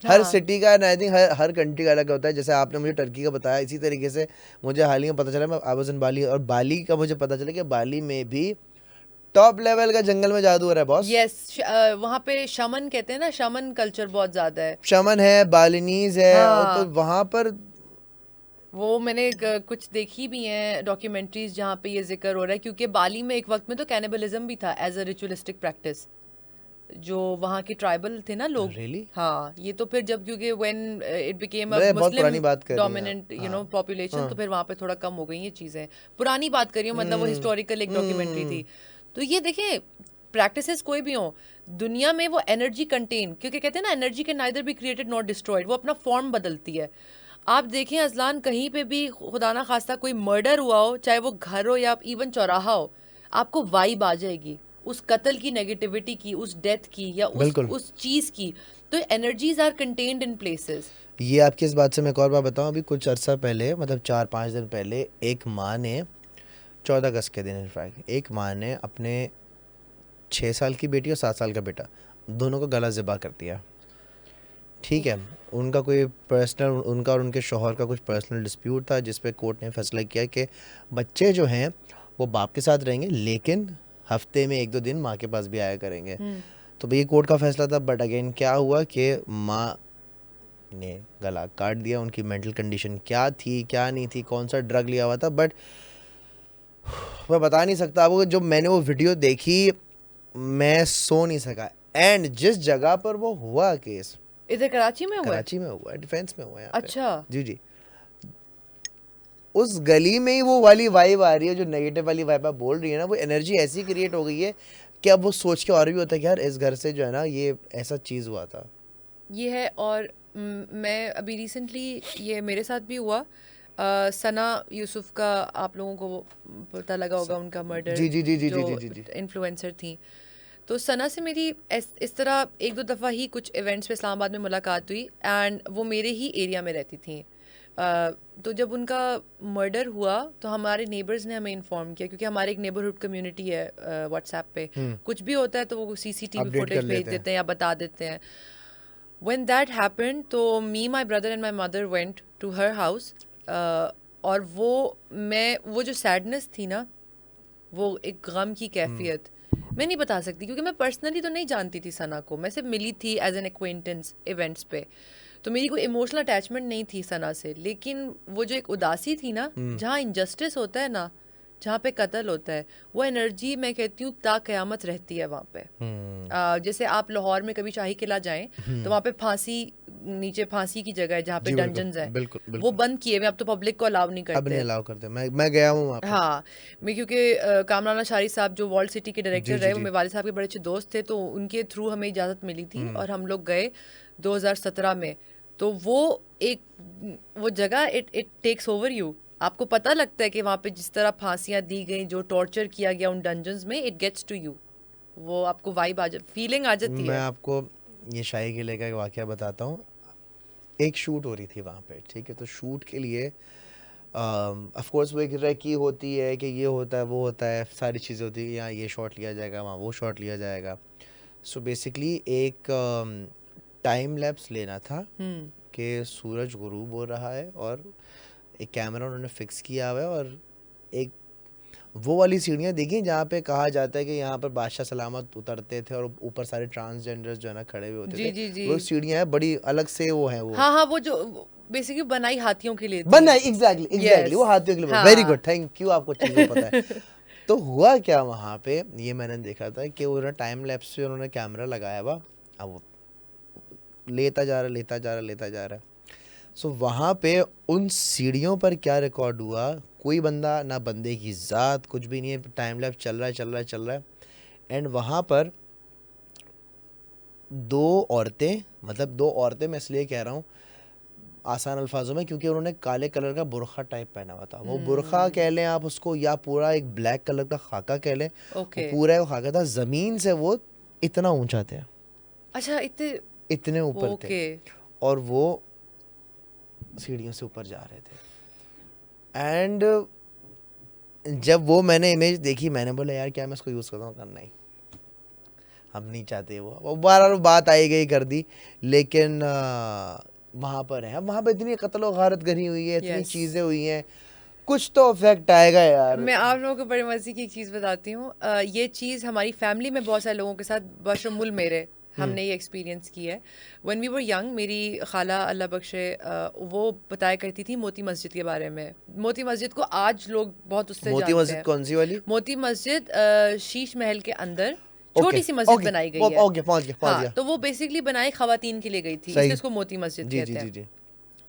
हर सिटी का, आई थिंक हर कंट्री का अलग होता है। जैसे आपने मुझे टर्की का बताया, इसी तरीके से मुझे हाल ही में पता चला, मैं आई वाज इन बाली, और बाली का मुझे पता चला कि बाली में भी टॉप लेवल का जंगल में जादू हो रहा है बॉस। यस, वहाँ पे शमन कहते हैं ना, शमन कल्चर बहुत ज़्यादा है। शमन है, बालिनीज है, और तो वहाँ पर वो मैंने कुछ देखी भी हैं डॉक्यूमेंट्रीज जहाँ पे ये जिक्र हो रहा है, क्योंकि बाली में एक वक्त में तो कैनिबलिज्म भी था एज अ रिचुअलिस्टिक प्रैक्टिस, जो वहाँ के ट्राइबल थे ना लोग। Really? हाँ, ये तो फिर जब, क्योंकि व्हेन इट बिकेम अ बहुत पुरानी मुस्लिम बात कर रही हैं डोमिनेंट पॉपुलेशन, तो फिर वहाँ पे थोड़ा कम हो गई ये चीज़ें। पुरानी बात कर रही हूँ, मतलब वो हिस्टोरिकल एक डॉक्यूमेंट्री थी। तो ये देखें, प्रैक्टिसेस कोई भी हो दुनिया में, वो एनर्जी कंटेन, क्योंकि कहते हैं ना energy can neither be created not destroyed, वो अपना फॉर्म बदलती है। आप देखें अजलान, कहीं पे भी खुदा ना खास्ता कोई मर्डर हुआ हो, चाहे वो घर हो या इवन चौराहा हो, आपको वाइब आ जाएगी उस कत्ल की, नेगेटिविटी की, उस डेथ की, या उस चीज़ की। तो energies are contained in places. ये आपकी इस बात से मैं एक और बात बताऊं, अभी कुछ अर्सा पहले, मतलब 4-5 दिन पहले, एक माँ ने 14 अगस्त के दिन इनफैक्ट, एक माँ ने अपने 6 साल की बेटी और 7 साल का बेटा दोनों को गला ज़िबा कर दिया। ठीक है, उनका कोई पर्सनल, उनका और उनके शौहर का कुछ पर्सनल डिस्प्यूट था जिस पे कोर्ट ने फैसला किया कि बच्चे जो हैं वो बाप के साथ रहेंगे, लेकिन हफ्ते में 1-2 दिन माँ के पास भी आया करेंगे। तो भाई कोर्ट का फैसला था, बट अगेन क्या हुआ कि माँ ने गला काट दिया। उनकी मेंटल कंडीशन क्या थी, क्या नहीं थी, कौन सा ड्रग लिया हुआ था, बट मैं बता नहीं सकता आपको। जब मैंने वो वीडियो देखी मैं सो नहीं सका। एंड जिस जगह पर वो हुआ केस, इधर कराची में हुआ है? कराची में हुआ है, डिफेंस में हुआ है यहाँ पे। अच्छा। जी जी, उस गली में ही वो वाली वाइब आ रही है, जो नेगेटिव वाली वाइब आप बोल रही है ना, वो एनर्जी ऐसी क्रिएट हो गई है कि अब वो सोच के और भी होता है कि यार इस घर से जो है ना ये ऐसा चीज़ हुआ था। ये है। और मैं अभी रिसेंटली, ये मेरे साथ भी हुआ, सना यूसुफ का, आप लोगों को पता लगा होगा उनका मर्डर, जी जी जी जी जी जो जी जी जी। इन्फ्लुएंसर थी। तो सना से मेरी इस तरह 1-2 दफ़ा ही कुछ इवेंट्स पे इस्लामाबाद में मुलाकात हुई, एंड वो मेरे ही एरिया में रहती थी। तो जब उनका मर्डर हुआ तो हमारे नेबर्स ने हमें इन्फॉर्म किया, क्योंकि हमारे एक नेबरहुड कम्युनिटी है व्हाट्सएप पे। कुछ भी होता है तो वो CCTV अपडेट कर फुटेज भेज लेते हैं। देते हैं या बता देते हैं। When that happened, तो me, my brother and my mother went to her house. और वो जो सैडनेस थी ना, वो एक गम की कैफियत, मैं नहीं बता सकती, क्योंकि मैं पर्सनली तो नहीं जानती थी सना को। मैं सिर्फ मिली थी एज एन एक्वेंटेंस इवेंट्स पे, तो मेरी कोई इमोशनल अटैचमेंट नहीं थी सना से। लेकिन वो जो एक उदासी थी ना, जहाँ इनजस्टिस होता है ना, जहाँ पे कत्ल होता है, वो एनर्जी मैं कहती हूँ ता क़यामत रहती है वहाँ पे। जैसे आप लाहौर में कभी शाही किला जाएं तो वहाँ पे फांसी, नीचे फांसी की जगह है जहाँ पे जी बिल्कुल डंजन्स हैं, बिल्कुल वो बिल्कुल। बंद किए हुए, अब तो पब्लिक को अलाउ नहीं अब नहीं करते। अलाउ करते। मैं गया हूँ वहाँ पे। हाँ, मैं क्योंकि कामरान अशारी साहब जो वॉल्ट सिटी के जी डायरेक्टर जी रहे, वो जी। मेरे वालिद साहब के बड़े अच्छे दोस्त थे, तो उनके थ्रू हमें इजाज़त मिली थी और हम लोग गए 2017 में। तो वो जगह it it takes over you. आपको पता लगता है कि वहाँ पे जिस तरह फांसियाँ दी गई, जो टॉर्चर किया गया उन डंजन्स में, इट गेट्स टू यू। वो आपको वाइब फीलिंग आ जाती मैं है। आपको ये शाही किले का एक वाक़या बताता हूँ। एक शूट हो रही थी वहाँ पे, ठीक है। तो शूट के लिए ऑफ कोर्स वो एक रेकी होती है कि ये होता है, वो होता है, सारी चीज़ें होती है, यहाँ ये शॉट लिया जाएगा, वहाँ वो शॉट लिया जाएगा। सो बेसिकली एक टाइम लैप्स लेना था कि सूरज गुरूब हो रहा है और एक कैमरा उन्होंने फिक्स किया हुआ है, और एक वो वाली सीढ़ियाँ देखी जहाँ पे कहा जाता है कि यहाँ पर बादशाह सलामत उतरते थे और ऊपर सारे ट्रांसजेंडर्स जो है ना खड़े हुए होते जी थे। जी जी। वो सीढ़ियाँ हैं बड़ी अलग से, वो हैं वो हाँ हाँ, वो जो बेसिकली बनाई हाथियों के लिए बना, थी। Exactly exactly, yes. वो हाथियों के लिए। वेरी गुड, हाँ। थैंक यू, आपको चीज़ों पता है। तो हुआ क्या वहाँ पे, ये मैंने देखा था कि उन्होंने टाइम लैप्स पे उन्होंने कैमरा लगाया हुआ, अब वो लेता जा रहा, लेता जा रहा, लेता जा रहा। सो वहाँ पे उन सीढ़ियों पर क्या रिकॉर्ड हुआ, कोई बंदा ना, बंदे की ज़ात कुछ भी नहीं है, टाइम लैप्स चल रहा है चल रहा है चल रहा है। एंड वहाँ पर दो औरतें मैं इसलिए कह रहा हूँ आसान अल्फाजों में, क्योंकि उन्होंने काले कलर का बुरखा टाइप पहना हुआ था। वो बुरखा कह लें आप उसको, या पूरा एक ब्लैक कलर का खाका कह लें, वो ओके। पूरा एक खाका था, ज़मीन से वो इतना ऊंचा थे, अच्छा, इतने ऊपर थे, ओके। और वो सीढ़ियों से ऊपर जा रहे थे। एंड जब वो मैंने इमेज देखी, मैंने बोला यार क्या मैं इसको यूज़ करता हूँ, करना ही हम नहीं चाहते। वो बार बात आई गई कर दी, लेकिन वहाँ पर है, वहाँ पर इतनी कत्ल और गारत गरी हुई है, इतनी यस। चीज़ें हुई हैं, कुछ तो इफेक्ट आएगा यार। मैं आप लोगों को बड़े मज़े की एक चीज़ बताती हूँ। ये चीज़ हमारी फैमिली में बहुत सारे लोगों के साथ, बशमुल मेरे, हमने ये एक्सपीरियंस की है। व्हेन वी वर यंग, मेरी खाला अल्लाह बख्शे, वो बताया करती थी मोती मस्जिद के बारे में। मोती मस्जिद को आज लोग बहुत उससे मोती जानते मस्जिद हैं। कौन सी वाली? मोती मस्जिद शीश महल के अंदर ओके छोटी सी मस्जिद ओके बनाई गई है। ओके, पहुँच हाँ, गया। तो वो बेसिकली बनाई खवातीन के लिए गई थी, सही। इसलिए उसको मोती मस्जिद जी जी कहते जी हैं। जी,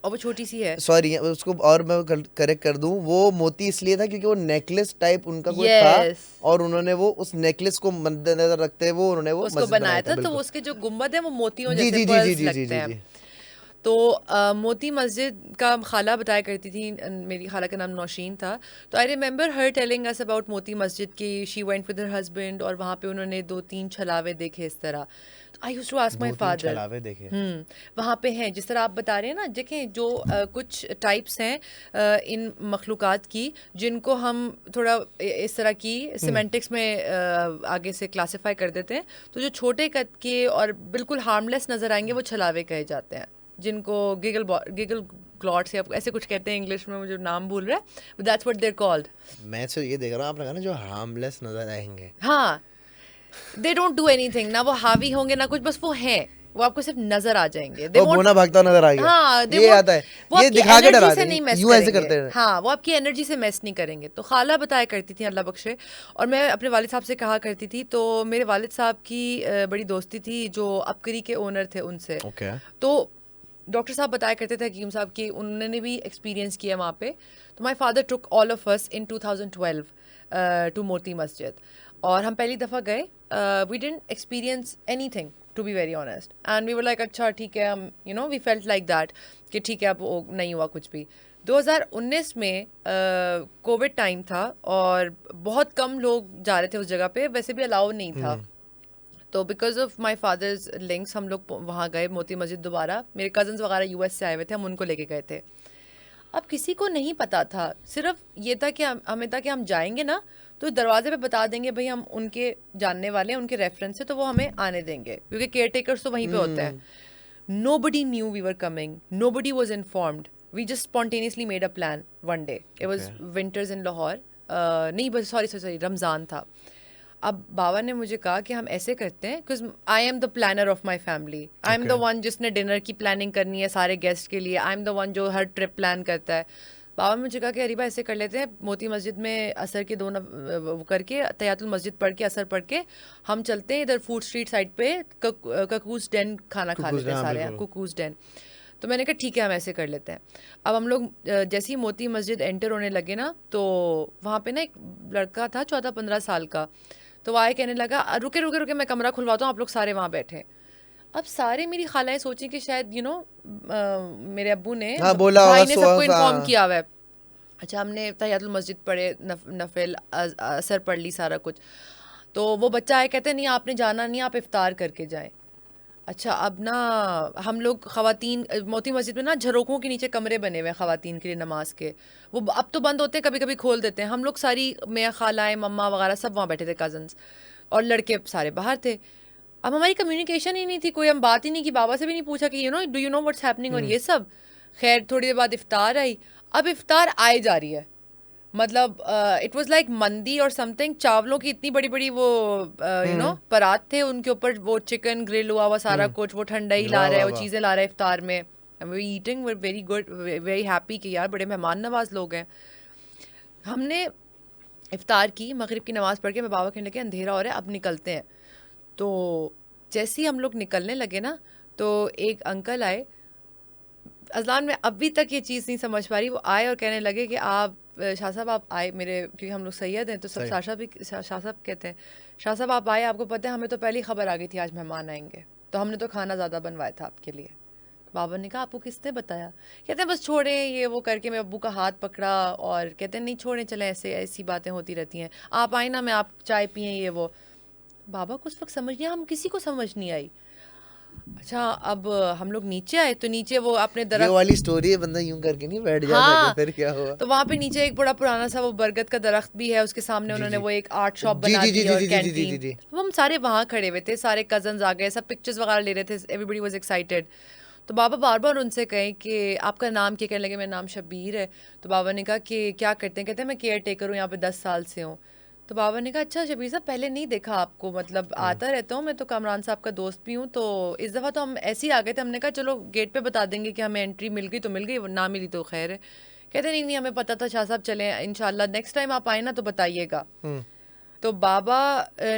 और वो छोटी सी है। सॉरी उसको और मैं करेक्ट कर दूं, वो मोती इसलिए था क्योंकि वो नेकलेस टाइप उनका कोई था, यस। और उन्होंने वो उस नेकलेस को मद्देनजर रखते हुए वो उन्होंने वो उसको मस्जिद बनाया बनाया था, तो बिल्कुल। उसके जो गुंबद है वो मोतियों जी जैसे जी जी जी पर्ल्स जी जी लगते जी हैं। जी। तो मोती मस्जिद का खाला बताया करती थी, मेरी खाला का नाम नौशीन था। तो I remember her telling us about Moti Masjid की, she went with her husband, और वहाँ पे उन्होंने 2-3 छलावे देखे इस तरह। I used to ask my father. छलावे देखे वहाँ पे हैं, जिस तरह आप बता रहे हैं ना, देखें जो कुछ टाइप्स हैं इन मखलूक़ात की जिनको हम थोड़ा इस तरह की सिमेंटिक्स में आगे से क्लासिफाई कर देते हैं, तो जो छोटे कद के और बिल्कुल हार्मलेस नज़र आएंगे वो छलावे कहे जाते हैं, जिनको गिगल ग्लॉट्स या ऐसे कुछ कहते हैं इंग्लिश में, मुझे नाम भूल रहा है, that's what they are called. मैं तो ये देख रहा हूँ आपने कहा ना जो हार्मलेस नजर आएंगे, हाँ, दे डोंट डू एनीथिंग, ना वो हावी होंगे ना कुछ, बस वो हैं, वो आपको सिर्फ नजर आ जाएंगे। वो बोना भागता नजर आ गया। हाँ, ये आता है, ये दिखा के डरा से नहीं देंगे, मैस यूं ऐसे करते हैं। हाँ, वो आपकी एनर्जी से मैस नहीं करेंगे। तो खाला बताया करती थी, अल्लाह बख्शे, और मैं अपने वालिद साहब से कहा करती थी, तो मेरे वालिद साहब की बड़ी दोस्ती थी जो अपकरी के ओनर थे उनसे। तो डॉक्टर साहब बताया करते थे हकीम साहब कि उन्होंने भी एक्सपीरियंस किया वहाँ पे। तो my father took all of us in 2012 to Moti Masjid, और हम पहली दफ़ा गए। We didn't experience anything to be very honest, and we were like अच्छा ठीक है, हम you know we felt like that कि ठीक है, अब नहीं हुआ कुछ भी। 2019 में कोविड टाइम था और बहुत कम लोग जा रहे थे उस जगह पे, वैसे भी अलाउ नहीं था। तो because of my father's links हम लोग वहाँ गए मोती मस्जिद दोबारा। मेरे कज़न्स वगैरह यूएस से आए हुए थे, हम उनको लेके गए थे। अब किसी को नहीं पता था, सिर्फ ये था कि हमें था कि हम जाएंगे ना तो दरवाजे पे बता देंगे भाई हम उनके जानने वाले हैं, उनके रेफरेंस से, तो वो हमें आने देंगे, क्योंकि केयर टेकर्स तो वहीं पे होते हैं। Nobody knew we were coming, nobody was informed, we just spontaneously made a plan one day. It was winters in Lahore, नहीं बस सॉरी रमज़ान था। अब बाबा ने मुझे कहा कि हम ऐसे करते हैं, because I am the planner of my family, I am the one जिसने डिनर की प्लानिंग करनी है सारे गेस्ट के लिए, आई एम द वन जो हर ट्रिप प्लान करता है। बाबा ने मुझे कहा कि अरीबा ऐसे कर लेते हैं, मोती मस्जिद में असर के वो करके तहियातुल मस्जिद पढ़ के, असर पढ़ के हम चलते हैं इधर फूड स्ट्रीट साइड पे, ककूस डेन खाना खा लेते हैं सारे, कुकूस डेन। तो मैंने कहा ठीक है, हम ऐसे कर लेते हैं। अब हम लोग जैसे ही मोती मस्जिद एंटर होने लगे ना, तो वहाँ पे ना एक लड़का था 14-15 साल का, तो वो आए कहने लगा रुके रुके रुके मैं कमरा खुलवाता हूँ, आप लोग सारे वहाँ बैठे। अब सारे मेरी खालाएं सोची कि शायद मेरे अब्बू ने भाई ने सबको इन्फॉर्म किया हुआ है। अच्छा, हमने तहियातुल मस्जिद पढ़े, नफिल असर पढ़ ली, सारा कुछ। तो वो बच्चा आए, कहते नहीं आपने जाना नहीं, आप इफ्तार करके जाएं। अच्छा, अब ना हम लोग ख़वातीन, मोती मस्जिद में ना झरोकों के नीचे कमरे बने हुए हैं ख़वातीन के लिए नमाज के, वो अब तो बंद होते हैं, कभी कभी खोल देते हैं। हम लोग सारी मैं खालाएँ मम्मा वगैरह सब वहाँ बैठे थे, कज़न्स, और लड़के सारे बाहर थे। अब हमारी कम्युनिकेशन ही नहीं थी, कोई हम बात ही नहीं की, बाबा से भी नहीं पूछा कि do you know what's happening और ये सब। खैर थोड़ी देर बाद इफ्तार आई। अब इफ्तार आए जा रही है, मतलब इट वाज लाइक मंदी और समथिंग, चावलों की इतनी बड़ी बड़ी वो परात थे, उनके ऊपर वो चिकन ग्रिल हुआ हुआ सारा कुछ, वो ठंडाई ला रहा है, वो चीज़ें ला रहा है इफ्तार में। We eating very good, very happy कि यार बड़े मेहमान नवाज लोग हैं। हमने इफ्तार की, मगरिब की नमाज़ पढ़ के मैं बाबा कहने लगे अंधेरा हो रहा है, अब निकलते हैं। तो जैसे ही हम लोग निकलने लगे ना, तो एक अंकल आए। अज़लान में अभी तक ये चीज़ नहीं समझ पा रही, वो आए और कहने लगे कि आप शाह साहब आप आए मेरे, क्योंकि हम लोग सैयद हैं तो सब शाह साहब कहते हैं, शाह साहब आप आए, आपको पता है हमें तो पहले ही खबर आ गई थी आज मेहमान आएंगे, तो हमने तो खाना ज़्यादा बनवाया था आपके लिए। बाबा ने कहा आपको किसने बताया? कहते हैं बस छोड़े ये वो करके, मैं अब्बू का हाथ पकड़ा और कहते हैं नहीं छोड़ें, चलें, ऐसी बातें होती रहती हैं, आप आए ना, मैं आप चाय पिए ये वो। बाबा को उस वक्त समझ नहीं, हम किसी को समझ नहीं आई। अच्छा, अब हम लोग नीचे आए तो नीचे वो अपने दरख्त, ये वाली स्टोरी है, बंदा यूं करके नहीं बैठ जाता। हाँ, फिर क्या हुआ? तो वहाँ पे नीचे एक बड़ा पुराना सा वो बरगद का दरख्त भी है, उसके सामने उन्होंने वो एक आर्ट शॉप बना दी और कैंटीन। हम सारे वहाँ खड़े हुए थे, सारे कजन्स आ गए, सब पिक्चर्स वगैरह ले रहे थे, एवरीबडी वाज एक्साइटेड। तो बाबा बार बार उनसे कहें कि आपका नाम क्या? कहने लगे मेरा नाम शब्बीर है। तो बाबा ने कहा कि क्या करते हैं? कहते हैं मैं केयर टेकर हूँ, यहाँ पे 10 साल से हूँ। तो बाबा ने कहा अच्छा शबीर साहब, पहले नहीं देखा आपको, मतलब आता रहता हूँ मैं, तो कामरान साहब का दोस्त भी हूँ, तो इस दफ़ा तो हम ऐसे ही आ गए थे, हमने कहा चलो गेट पे बता देंगे कि हमें एंट्री मिल गई तो मिल गई, ना मिली तो खैर है। कहते नहीं नहीं हमें पता था शाह साहब, चलें इंशाल्लाह नेक्स्ट टाइम आप आए ना तो बताइएगा। तो बाबा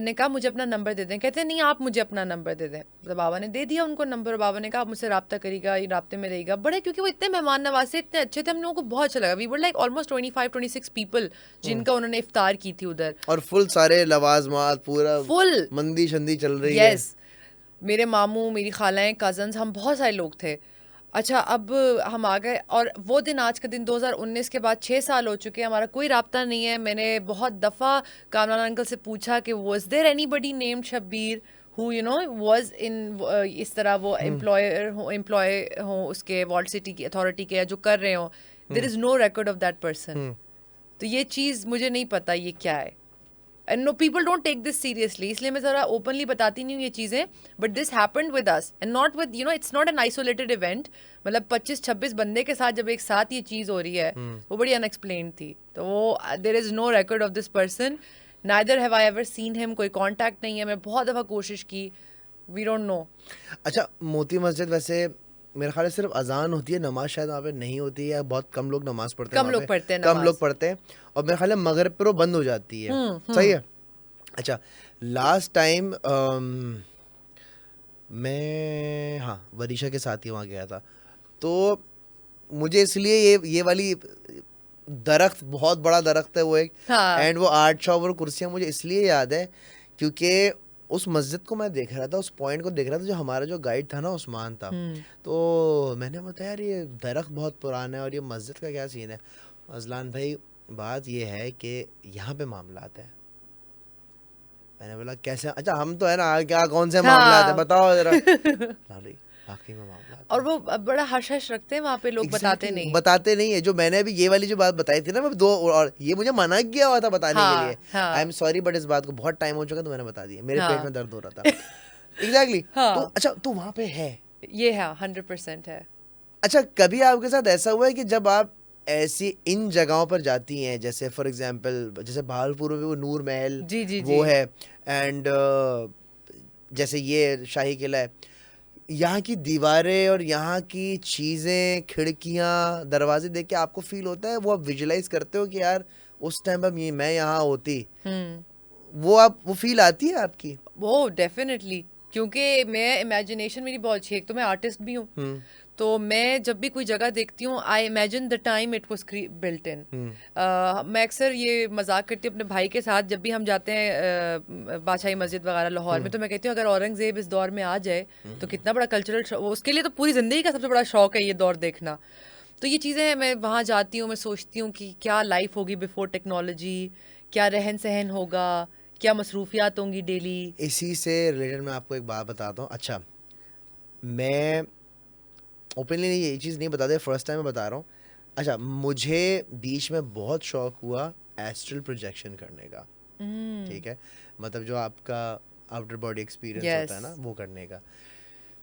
ने कहा मुझे अपना नंबर दे दें। कहते हैं नहीं आप मुझे अपना नंबर दे दें। तो बाबा ने दे दिया उनको नंबर। बाबा ने कहा आप मुझसे रब्ता करेगा, ये राब्ते में रहेगा। बड़े क्योंकि वो इतने मेहमान नवाज से, इतने अच्छे थे, हम लोगों को बहुत अच्छा लगा। We were like almost 25-26 people जिनका उन्होंने इफ्तार की थी उधर, और फुल सारे लवाजमात, पूरा फुल मंदी शंदी चल रही है। यस, मेरे मामू, मेरी खालाएं, कजन्स, हम बहुत सारे लोग थे। अच्छा, अब हम आ गए और वो दिन, आज का दिन 2019 के बाद 6 साल हो चुके हैं, हमारा कोई राब्ता नहीं है। मैंने बहुत दफ़ा कामरान अंकल से पूछा कि was there anybody named Shabbir, who you know was in इस तरह वो एम्प्लॉय हो उसके वॉल्ट सिटी की अथॉरिटी के या जो कर रहे हो, there is no record of that person. तो ये चीज़ मुझे नहीं पता ये क्या है. And no, people don't take this seriously. इसलिए मैं ज़रा openly बताती नहीं हूँ ये चीज़ें. But this happened with us. And not with, you know, it's not an isolated event. मतलब 25-26 बंदे के साथ जब एक साथ ये चीज़ हो रही है, वो बड़ी unexplained थी. तो वो there is no record of this person. Neither have I ever seen him. कोई contact नहीं है. मैं बहुत दफ़ा कोशिश की. We don't know. अच्छा, मोती मस्जिद वैसे मेरे ख्याल से सिर्फ अजान होती है, नमाज शायद वहाँ पे नहीं होती है, बहुत कम लोग नमाज पढ़ते हैं. कम लोग पढ़ते हैं कम नमाज. लोग पढ़ते हैं और मेरे ख्याल है मगरिब पर वो बंद हो जाती है. सही है. अच्छा, लास्ट टाइम मैं वरीशा के साथ ही वहाँ गया था, तो मुझे इसलिए ये वाली दरख्त, बहुत बड़ा दरख्त है वो एक, एंड वो आर्ट शॉप और कुर्सियाँ मुझे इसलिए याद है क्योंकि उस मस्जिद को मैं देख रहा था, उस पॉइंट को देख रहा था, जो हमारा जो गाइड था ना उस्मान था. तो मैंने बताया यार ये दरख्त बहुत पुराना है और ये मस्जिद का क्या सीन है. अजलान भाई बात ये है कि यहाँ पे मामलात है. मैंने बोला कैसे. अच्छा हम तो है ना, क्या कौन से मामलात है बताओ जरा. बाकी में मामला और वो बड़ा हश हश रखते हैं वहाँ पे लोग. बताते नहीं है. जो मैंने अभी ये वाली जो बात बताई थी ना, मैं दो, और ये मुझे मना किया हुआ था बताने के लिए. आई एम सॉरी बट इस बात को बहुत टाइम हो चुका तो मैंने बता दिया. मेरे पेट में दर्द हो रहा था. एग्जैक्टली. तो अच्छा, तो वहाँ पे है ये है 100% है. अच्छा, कभी आपके साथ ऐसा हुआ है कि जब आप ऐसी इन जगहों पर जाती हैं, जैसे फॉर एग्जांपल जैसे भावलपुर में वो नूर महल वो है, एंड जैसे ये शाही किला है, यहाँ की दीवारें और यहाँ की चीज़ें, खिड़कियाँ, दरवाजे देख के आपको फील होता है, वो आप विजुलाइज करते हो कि यार उस टाइम पर मैं यहाँ होती, वो फील आती है आपकी? वो डेफिनेटली, क्योंकि मैं इमेजिनेशन मेरी बहुत अच्छी है. एक तो मैं आर्टिस्ट भी हूँ, तो मैं जब भी कोई जगह देखती हूँ I imagine the time it was built in. मैं अक्सर ये मजाक करती हूँ अपने भाई के साथ, जब भी हम जाते हैं बादशाही मस्जिद वगैरह लाहौर में, तो मैं कहती हूँ अगर औरंगजेब इस दौर में आ जाए तो कितना बड़ा कल्चरल, उसके लिए तो पूरी ज़िंदगी का सबसे बड़ा शौक है ये दौर देखना. तो ये चीज़ें मैं वहाँ जाती हूँ, मैं सोचती हूँ कि क्या लाइफ होगी बिफोर टेक्नोलॉजी, क्या रहन सहन होगा, क्या मसरूफियात होंगी डेली. इसी से रिलेटेड मैं आपको एक बात बताता हूँ. अच्छा, मैं ओपनली ये चीज़ नहीं बताते, फर्स्ट टाइम मैं बता रहा हूँ. अच्छा, मुझे बीच में बहुत शौक हुआ एस्ट्रल प्रोजेक्शन करने का. ठीक है, मतलब जो आपका आउटर बॉडी एक्सपीरियंस होता है ना, वो करने का.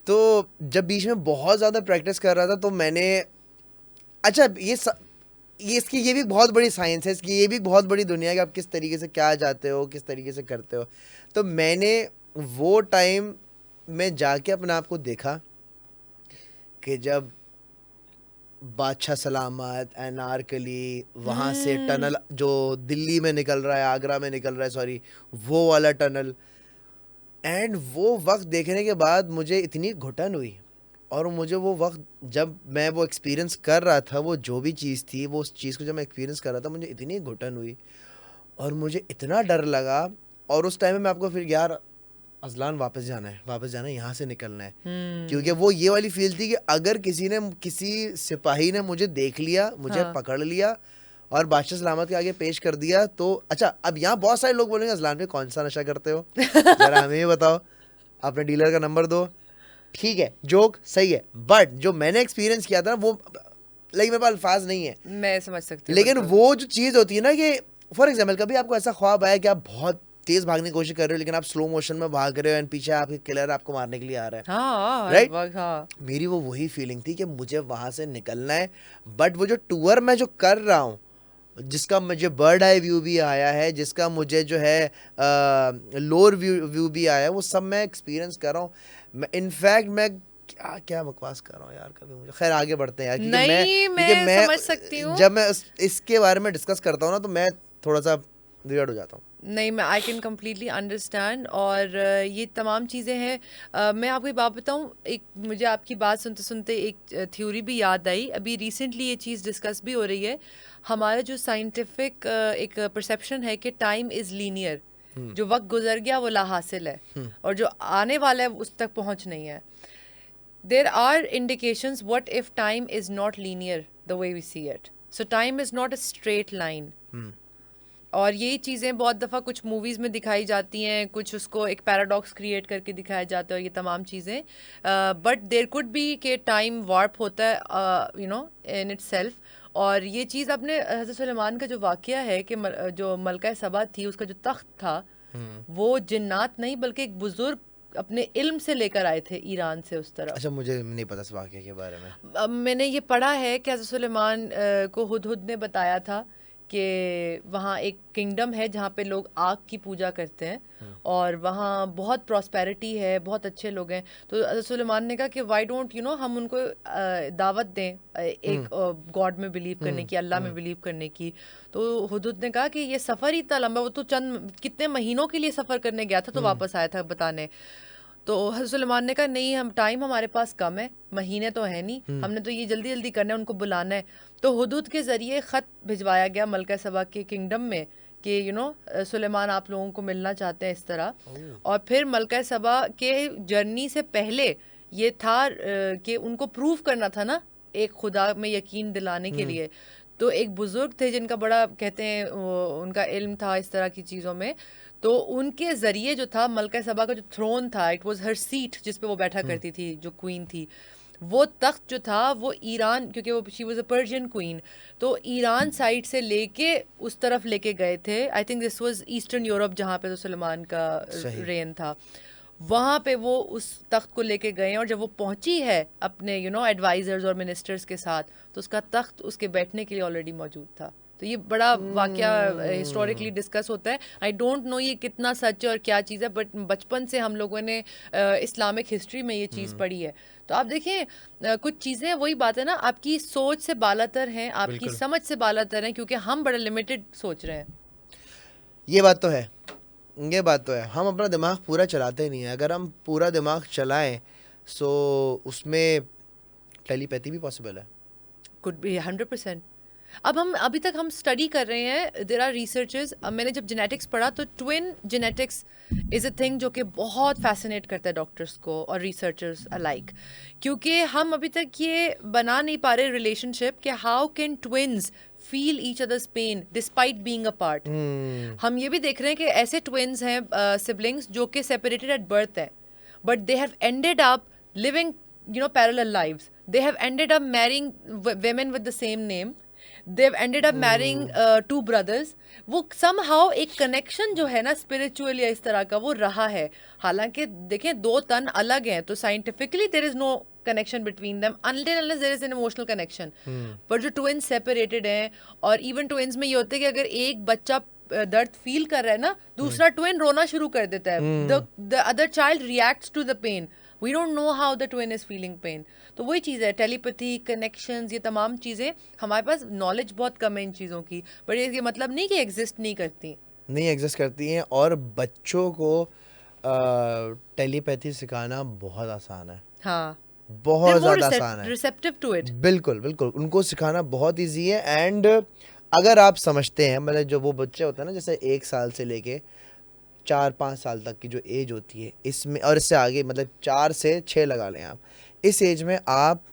तो जब बीच में बहुत ज़्यादा प्रैक्टिस कर रहा था तो मैंने, अच्छा ये भी बहुत बड़ी साइंस है, इसकी ये भी बहुत बड़ी दुनिया है कि आप किस तरीके से क्या जाते हो, किस तरीके से करते हो. तो मैंने वो टाइम में जाके अपने आप को देखा कि जब बादशाह सलामत, अनारकली, वहाँ से टनल जो दिल्ली में निकल रहा है, आगरा में निकल रहा है, सॉरी, वो वाला टनल, एंड वो वक्त देखने के बाद मुझे इतनी घुटन हुई. और मुझे वो वक्त जब मैं वो एक्सपीरियंस कर रहा था, वो जो भी चीज़ थी, वो उस चीज़ को जब मैं एक्सपीरियंस कर रहा था, मुझे इतनी घुटन हुई और मुझे इतना डर लगा. और उस टाइम में मैं आपको फिर, यार अजलान वापस जाना है, यहाँ से निकलना है. क्योंकि वो ये वाली फील थी कि अगर किसी सिपाही ने मुझे देख लिया, मुझे पकड़ लिया और बादशाह सलामत के आगे पेश कर दिया, तो अच्छा, अब यहाँ बहुत सारे लोग बोलेंगे अजलान पे कौन सा नशा करते हो, जरा हमें ये बताओ, अपने डीलर का नंबर दो. ठीक है, जोक सही है, बट जो मैंने एक्सपीरियंस किया था वो लाइक मेरे पास अल्फाज नहीं है, मैं समझ सकती हूँ. लेकिन वो जो चीज़ होती है ना कि फॉर एग्जाम्पल कभी आपको ऐसा ख्वाब आया कि आप बहुत तेज भागने की कोशिश कर रहे हो, लेकिन आप स्लो मोशन में भाग रहे हो एंड पीछे आपके किलर आपको मारने के लिए आ रहा है, राइट? मेरी वो वही फीलिंग थी कि मुझे वहां से निकलना है. बट वो जो टूर मैं जो कर रहा हूँ, जिसका मुझे बर्ड आई व्यू भी आया है, जिसका मुझे जो है लोअर व्यू भी आया है, वो सब मैं एक्सपीरियंस कर रहा हूँ. इनफैक्ट मैं क्या बकवास कर रहा हूँ यार. कभी मुझे, खैर आगे बढ़ते हैं यार, क्योंकि मैं समझ सकती हूँ. जब मैं इसके बारे में डिस्कस करता हूँ ना, तो मैं थोड़ा सा वियर्ड हो जाता हूँ. नहीं, मैं आई कैन कम्प्लीटली अंडरस्टैंड. और ये तमाम चीज़ें हैं. मैं आपको एक बात बताऊँ, एक मुझे आपकी बात सुनते सुनते एक थ्योरी भी याद आई. अभी रिसेंटली ये चीज़ डिस्कस भी हो रही है. हमारा जो साइंटिफिक एक परसेप्शन है कि टाइम इज़ लीनियर, जो वक्त गुजर गया वो लाहासिल है, और जो आने वाला है उस तक पहुँच नहीं है. There are indications what if time is not linear the way we see it. So time is not a straight line. और यही चीज़ें बहुत दफ़ा कुछ मूवीज़ में दिखाई जाती हैं, कुछ उसको एक पैराडॉक्स क्रिएट करके दिखाया जाता है, और ये तमाम चीज़ें, बट देयर कुड बी के टाइम वार्प होता है you know in it self. और ये चीज़ अपने हज़रत सुलेमान का जो वाक़या है कि जो मलका सबा थी, उसका जो तख्त था वो जिन्नात नहीं बल्कि एक बुज़ुर्ग अपने इल्म से लेकर आए थे ईरान से उस तरफ। अच्छा, मुझे नहीं पता इस वाक़ये के बारे में। अब मैंने ये पढ़ा है कि हज़रत सुलेमान को हुदहुद ने बताया था कि वहाँ एक किंगडम है जहाँ पे लोग आग की पूजा करते हैं और वहाँ बहुत प्रॉस्पेरिटी है, बहुत अच्छे लोग हैं। तो हज़रत सुलेमान ने कहा कि वाई डोंट यू नो हम उनको दावत दें एक गॉड में बिलीव करने की, अल्लाह में बिलीव करने की। तो हुदहुद ने कहा कि ये सफ़र ही इतना लंबा, वो तो चंद कितने महीनों के लिए सफ़र करने गया था तो वापस आया था बताने। तो हज़रत सुलेमान ने कहा नहीं, हम टाइम हमारे पास कम है, महीने तो है नहीं, हमने तो ये जल्दी जल्दी करना है, उनको बुलाना है। तो हुदहुद के ज़रिए ख़त भिजवाया गया मलका सबा के किंगडम में कि यू नो सुलेमान आप लोगों को मिलना चाहते हैं इस तरह। और फिर मलका सबा के जर्नी से पहले ये था कि उनको प्रूव करना था ना एक खुदा में यकीन दिलाने के लिए। तो एक बुज़ुर्ग थे जिनका बड़ा कहते हैं उनका इल्म था इस तरह की चीज़ों में, तो उनके ज़रिए जो था मलका सबा का जो थ्रोन था, इट वाज हर सीट जिस पे वो बैठा करती थी, जो क्वीन थी, वो तख्त जो था वो ईरान, क्योंकि वो she was a Persian queen, तो ईरान साइड से लेके उस तरफ लेके गए थे। I think this was eastern Europe जहाँ पे तो सुलेमान का रेन था, वहाँ पे वो उस तख्त को लेके गए। और जब वो पहुंची है अपने यू नो एडवाइजर्स और मिनिस्टर्स के साथ, तो उसका तख्त उसके बैठने के लिए ऑलरेडी मौजूद था। तो ये बड़ा वाकया हिस्टोरिकली डिस्कस होता है। आई डोंट नो ये कितना सच है और क्या चीज़ है, बट बचपन से हम लोगों ने इस्लामिक हिस्ट्री में ये चीज़ पढ़ी है। तो आप देखें कुछ चीज़ें वही बात है ना, आपकी सोच से बालातर हैं, आपकी समझ से बालातर हैं, क्योंकि हम बड़ा लिमिटेड सोच रहे हैं। ये बात तो है, ये बात तो है। हम अपना दिमाग पूरा चलाते नहीं है। अगर हम पूरा दिमाग चलाएं सो उसमें टेलीपैथी भी पॉसिबल है। Could be 100%। अब हम अभी तक हम स्टडी कर रहे हैं, देयर आर रिसर्चर्स। अब मैंने जब जेनेटिक्स पढ़ा तो twin genetics is a thing जो कि बहुत फैसिनेट करता है डॉक्टर्स को और रिसर्चर्स अलाइक, क्योंकि हम अभी तक ये बना नहीं पा रहे रिलेशनशिप कि how can twins feel each others pain despite being apart. हम ये भी देख रहे हैं कि ऐसे ट्विन्स हैं सिबलिंग्स जो कि सेपरेटेड एट बर्थ है, but they have ended up living you know parallel lives. They have ended up marrying women with the same name. They've ended up marrying two brothers. वो somehow एक connection जो है ना spiritual या इस तरह का वो रहा है। हालांकि देखें दो तन अलग हैं तो scientifically there is no connection between them unless there is an emotional connection. पर जो twins separated हैं, और even twins में ये होता है कि अगर एक बच्चा दर्द फील कर रहा है ना, दूसरा ट्विन रोना शुरू कर देता है, the other child reacts to the pain. We don't know how the twin is feeling pain. तो वही चीज़ है, टेलीपैथी, कनेक्शंस, ये तमाम चीज़ें हमारे पास नॉलेज बहुत कम है इन चीज़ों की, बट ये मतलब नहीं कि एग्जिस्ट नहीं करती, नहीं एग्जिस्ट करती हैं। और बच्चों को टेलीपैथी सिखाना बहुत आसान है। हाँ, बहुत ज़्यादा आसान है, रिसेप्टिव टू इट। बिल्कुल बिल्कुल, उनको सिखाना बहुत ईजी है। एंड अगर आप समझते हैं, मतलब जो वो बच्चे होते हैं ना, जैसे 1 साल से लेके 4-5 साल तक की जो एज होती है इसमें, और इससे आगे मतलब 4 से 6 लगा लें आप, इस एज में आप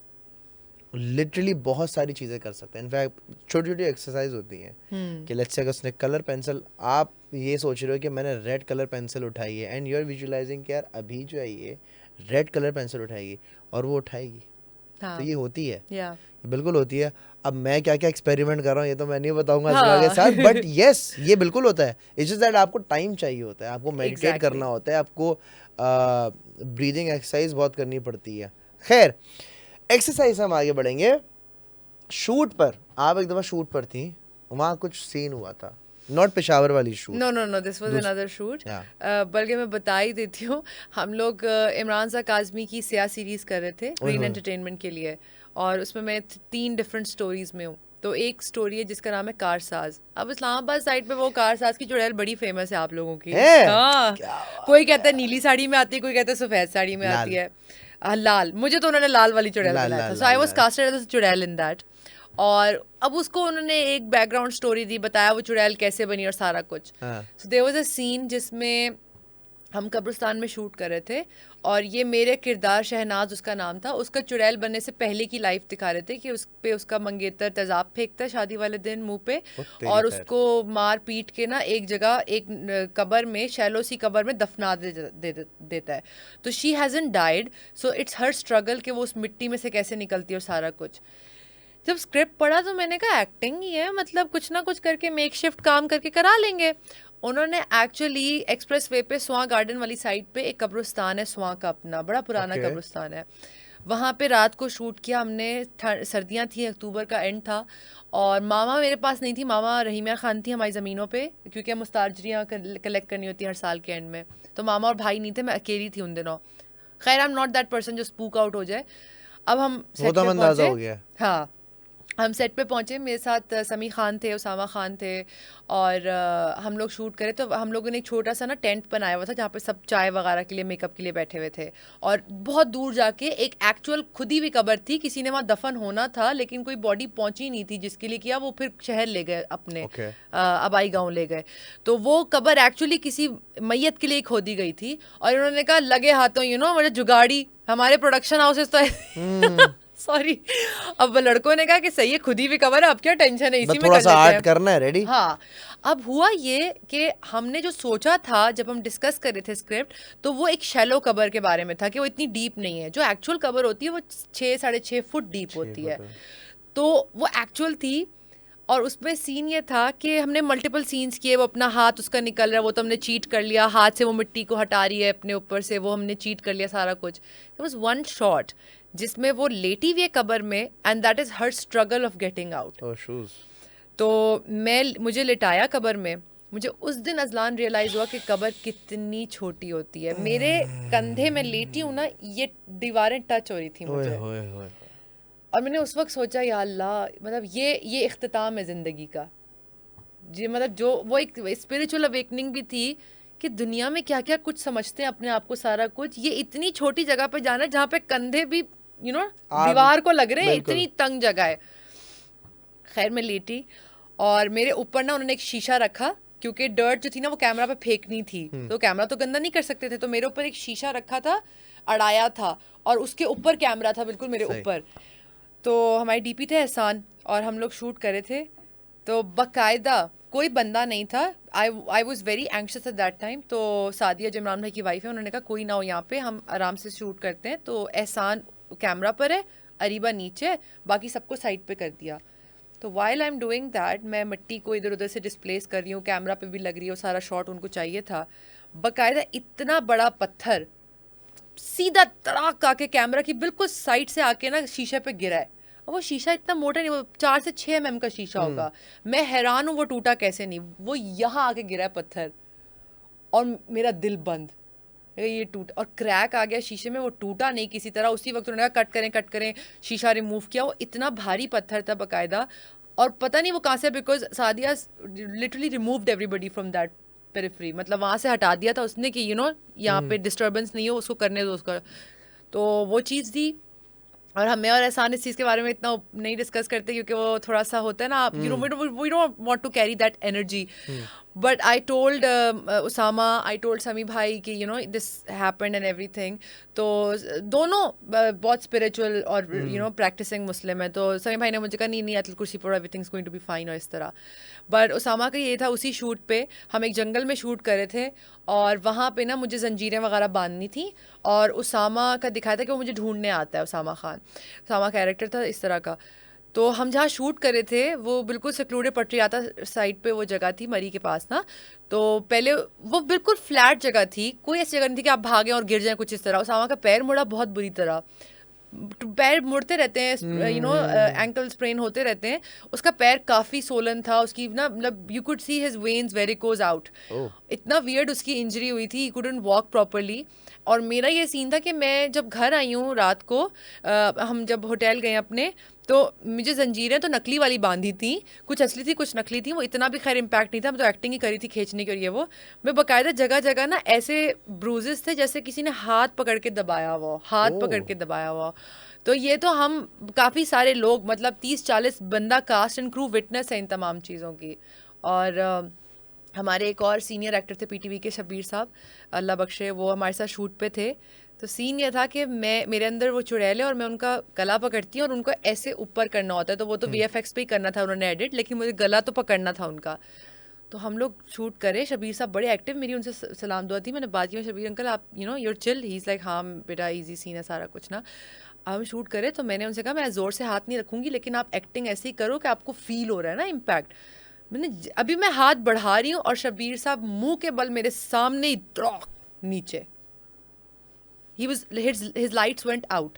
लिटरली बहुत सारी चीज़ें कर सकते हैं। इनफैक्ट छोटी छोटी एक्सरसाइज होती हैं कि लेट्स से अगर उसने कलर पेंसिल, आप ये सोच रहे हो कि मैंने रेड कलर पेंसिल उठाई है, एंड यू आर विजुअलाइजिंग कि यार अभी जो है ये रेड कलर पेंसिल उठाएगी और वो उठाएगी। हाँ, तो ये होती है, या बिल्कुल होती है। अब मैं क्या क्या एक्सपेरिमेंट कर रहा हूँ ये तो मैं नहीं बताऊंगा अज़रा के साथ, बट यस ये बिल्कुल होता है। इट्स जस्ट दैट आपको टाइम चाहिए होता है, आपको मेडिटेट करना होता है, आपको ब्रीदिंग एक्सरसाइज बहुत करनी पड़ती है। खैर, एक्सरसाइज हम आगे बढ़ेंगे। शूट पर, आप एक दफ़ा शूट पर थी, वहाँ कुछ सीन हुआ था, नॉट पेशावर वाली shoot. No this was another shoot. बल्कि मैं बता ही देती हूँ, हम लोग इमरान सा काज़मी की सिया सीरीज़ कर रहे थे ग्रीन एंटरटेनमेंट के लिए, और उसमें मैं 3 डिफरेंट स्टोरीज़ में हूँ। तो एक स्टोरी है जिसका नाम है कारसाज। अब इस्लामाबाद साइड पे वो कारसाज की चुड़ैल बड़ी फेमस है आप लोगों की। हाँ, कोई कहता है नीली साड़ी में आती है, कोई कहता है सफ़ेद साड़ी में आती है, लाल। मुझे तो उन्होंने लाल वाली चुड़ैल बनाया था, so I was casted as a chudail in that. और अब उसको उन्होंने एक बैकग्राउंड स्टोरी दी, बताया वो चुड़ैल कैसे बनी और सारा कुछ। So there was a scene जिसमें हम कब्रिस्तान में शूट कर रहे थे और ये मेरे किरदार शहनाज उसका नाम था, उसका चुड़ैल बनने से पहले की लाइफ दिखा रहे थे कि उस पे उसका मंगेतर तेजाब फेंकता है शादी वाले दिन मुंह पे तेरी और खैर। उसको मार पीट के ना एक जगह एक कब्र में, शैलो सी कब्र में दफना देता है। तो she hasn't died, so it's her struggle कि वो उस मिट्टी में से कैसे निकलती है और सारा कुछ। जब स्क्रिप्ट पढ़ा तो मैंने कहा एक्टिंग ही है, मतलब कुछ ना कुछ करके मेक शिफ्ट काम करके करा लेंगे। उन्होंने एक्चुअली एक्सप्रेस वे पे स्वां गार्डन वाली साइड पे एक कब्रिस्तान है स्वां का, अपना बड़ा पुराना Okay. कब्रिस्तान है, वहाँ पे रात को शूट किया हमने। सर्दियाँ थी, अक्टूबर का एंड था और मामा मेरे पास नहीं थी, मामा रहीमिया खान थी हमारी ज़मीनों पे, क्योंकि हम मुस्ताजरियाँ कलेक्ट करनी होती है हर साल के एंड में। तो मामा और भाई नहीं थे, मैं अकेली थी उन दिनों। खैर I am not that person जो स्पूक आउट हो जाए। अब हम वो सेट तो पे अंदाजा पहुंचे। हो गया। हाँ, हम सेट पे पहुंचे, मेरे साथ समी खान थे, उसामा खान थे और हम लोग शूट करे। तो हम लोगों ने एक छोटा सा ना टेंट बनाया हुआ था जहाँ पे सब चाय वगैरह के लिए, मेकअप के लिए बैठे हुए थे। और बहुत दूर जाके एक एक्चुअल खुदी हुई कब्र थी, किसी ने वहाँ दफन होना था लेकिन कोई बॉडी पहुंची नहीं थी, जिसके लिए किया वो फिर शहर ले गए अपने, Okay. आबाई गांव ले गए। तो वो कब्र एक्चुअली किसी मैयत के लिए खोदी गई थी और उन्होंने कहा लगे हाथों मुझे जुगाड़ी, हमारे प्रोडक्शन हाउसेस तो सॉरी। अब लड़कों ने कहा कि सही है, खुद ही भी कवर है, अब क्या टेंशन है, इसी में थोड़ा कर सा लेते आर्ट हैं। करना है, रेडी। हाँ, अब हुआ ये कि हमने जो सोचा था जब हम डिस्कस कर रहे थे स्क्रिप्ट, तो वो एक शैलो कबर के बारे में था कि वो इतनी डीप नहीं है। जो एक्चुअल कबर होती है वो 6-6.5 फुट डीप होती है। तो वो एक्चुअल थी और उसमें सीन ये था कि हमने मल्टीपल सीन्स किए। वो अपना हाथ उसका निकल रहा है, वो तो हमने चीट कर लिया, हाथ से वो मिट्टी को हटा रही है अपने ऊपर से, वो हमने चीट कर लिया सारा कुछ। इट वाज वन शॉट जिसमें वो लेटी हुई है कब्र में and that is her struggle of getting out. Oh shoes. तो मुझे लिटाया कब्र में। मुझे उस दिन अजलान रियलाइज़ हुआ कि कब्र कितनी छोटी होती है। मेरे कंधे में लेटी हूँ ना, ये दीवारें टच हो रही थी ओए मुझे होए होए। और मैंने उस वक्त सोचा या अल्लाह, मतलब ये इख्तिताम है ज़िंदगी का। जी, मतलब जो वो एक स्पिरिचुअल अवेकनिंग भी थी कि दुनिया में क्या क्या कुछ समझते हैं अपने आप को, सारा कुछ ये इतनी छोटी जगह पे जाना है जहाँ पे कंधे भी दीवार को लग रहे हैं, इतनी तंग जगह है। खैर मैं लेटी और मेरे ऊपर ना उन्होंने एक शीशा रखा, क्योंकि डर्ट जो थी ना वो कैमरा पे फेंकनी थी, तो कैमरा तो गंदा नहीं कर सकते थे, तो मेरे ऊपर एक शीशा रखा था, अड़ाया था और उसके ऊपर कैमरा था, बिल्कुल मेरे ऊपर। तो हमारे डीपी थे एहसान और हम लोग शूट करे थे। तो बाकायदा कोई बंदा नहीं था। I was very anxious at that time. तो सादिया जो इमरान भाई की वाइफ है, उन्होंने कहा कोई ना हो यहाँ पे, हम आराम से शूट करते हैं। तो एहसान कैमरा पर है, अरीबा नीचे, बाकी सबको साइड पे कर दिया। तो while I am doing that, मैं मिट्टी को इधर उधर से डिस्प्लेस कर रही हूँ, कैमरा पे भी लग रही है, सारा शॉट उनको चाहिए था। बाकायदा इतना बड़ा पत्थर सीधा तड़ाक आके कैमरा की बिल्कुल साइड से आके ना शीशे पे गिरा है। और वो शीशा इतना मोटा नहीं, वो 4 से 6 mm का शीशा होगा। मैं हैरान हूँ वो टूटा कैसे नहीं। वो यहाँ आके गिरा है पत्थर और मेरा दिल बंद, ये टूट और क्रैक आ गया शीशे में। वो टूटा नहीं किसी तरह। उसी वक्त उन्होंने कहा कट करें, शीशा रिमूव किया। वो इतना भारी पत्थर था बाकायदा, और पता नहीं वो कहाँ से, because Sadia literally removed everybody from that periphery, मतलब वहाँ से हटा दिया था उसने कि यहाँ पे डिस्टर्बेंस नहीं हो, उसको करने दो उसका। तो वो चीज़ थी। और हमें और एहसान इस चीज़ के बारे में इतना नहीं डिस्कस करते, क्योंकि वो थोड़ा सा होता है ना, आप we don't want to carry that energy. But I told Usama, I told Sami भाई कि दिस हैपेंड एंड एवरीथिंग। तो दोनों बहुत स्पिरिचुअल और प्रैक्टिसिंग मुस्लिम है। तो समी भाई ने मुझे कहा नहीं आयतुल कुर्सी पढ़ो, everything is going to be fine और इस तरह। बट उसामा का ये था, उसी शूट पे हम एक जंगल में शूट कर रहे थे और वहाँ पे ना मुझे जंजीरें वगैरह बांधनी थी और उसामा का दिखाया था कि वो मुझे ढूंढने आता है। उसामा कैरेक्टर था इस तरह का। तो हम जहाँ शूट कर रहे थे वो बिल्कुल सेक्लूडेड पटरियाता साइड पे वो जगह थी, मरी के पास ना। तो पहले वो बिल्कुल फ्लैट जगह थी, कोई ऐसी जगह नहीं थी कि आप भागें और गिर जाएं कुछ इस तरह। उसामा का पैर मुड़ा बहुत बुरी तरह, पैर मुड़ते रहते हैं, एंकल स्प्रेन होते रहते हैं। उसका पैर काफ़ी सोलन था, उसकी ना मतलब you could see his veins varicose out. इतना वियर्ड उसकी इंजरी हुई थी, ही कुडंट वॉक प्रॉपरली। और मेरा ये सीन था कि मैं जब घर आई हूँ रात को, हम जब होटल गए अपने, तो मुझे जंजीरें तो नकली वाली बांधी थी, कुछ असली थी कुछ नकली थी। वो इतना भी खैर इम्पैक्ट नहीं था, मैं तो एक्टिंग ही करी थी खींचने की। और ये वो मैं बाकायदा जगह जगह ना ऐसे ब्रूजेस थे जैसे किसी ने हाथ पकड़ के दबाया हुआ, पकड़ के दबाया हुआ। तो ये तो हम काफ़ी सारे लोग, मतलब 30-40 बंदा कास्ट एंड क्रू विटनेस है इन तमाम चीज़ों की। और हमारे एक और सीनियर एक्टर थे पीटीवी के, शब्बीर साहब, अल्लाह बख्शे, वो हमारे साथ शूट पे थे। तो सीन ये था कि मेरे अंदर वो चुड़ैल है और मैं उनका गला पकड़ती हूँ और उनको ऐसे ऊपर करना होता है, तो वो तो वीएफएक्स पे ही करना था उन्होंने एडिट, लेकिन मुझे गला तो पकड़ना था उनका। तो हम लोग शूट करे, शबीर साहब बड़े एक्टिव, मेरी उनसे सलाम दुआ थी, मैंने बात की, शबीर अंकल आप you're chill, he is like हाँ बेटा ईजी सीन है सारा कुछ ना। हम शूट करें तो मैंने उनसे कहा मैं ज़ोर से हाथ नहीं रखूँगी, लेकिन आप एक्टिंग ऐसे ही करो कि आपको फील हो रहा है ना इम्पैक्ट। अभी मैं हाथ बढ़ा रही हूँ और शबीर साहब मुंह के बल मेरे सामने ही नीचे, his lights went out।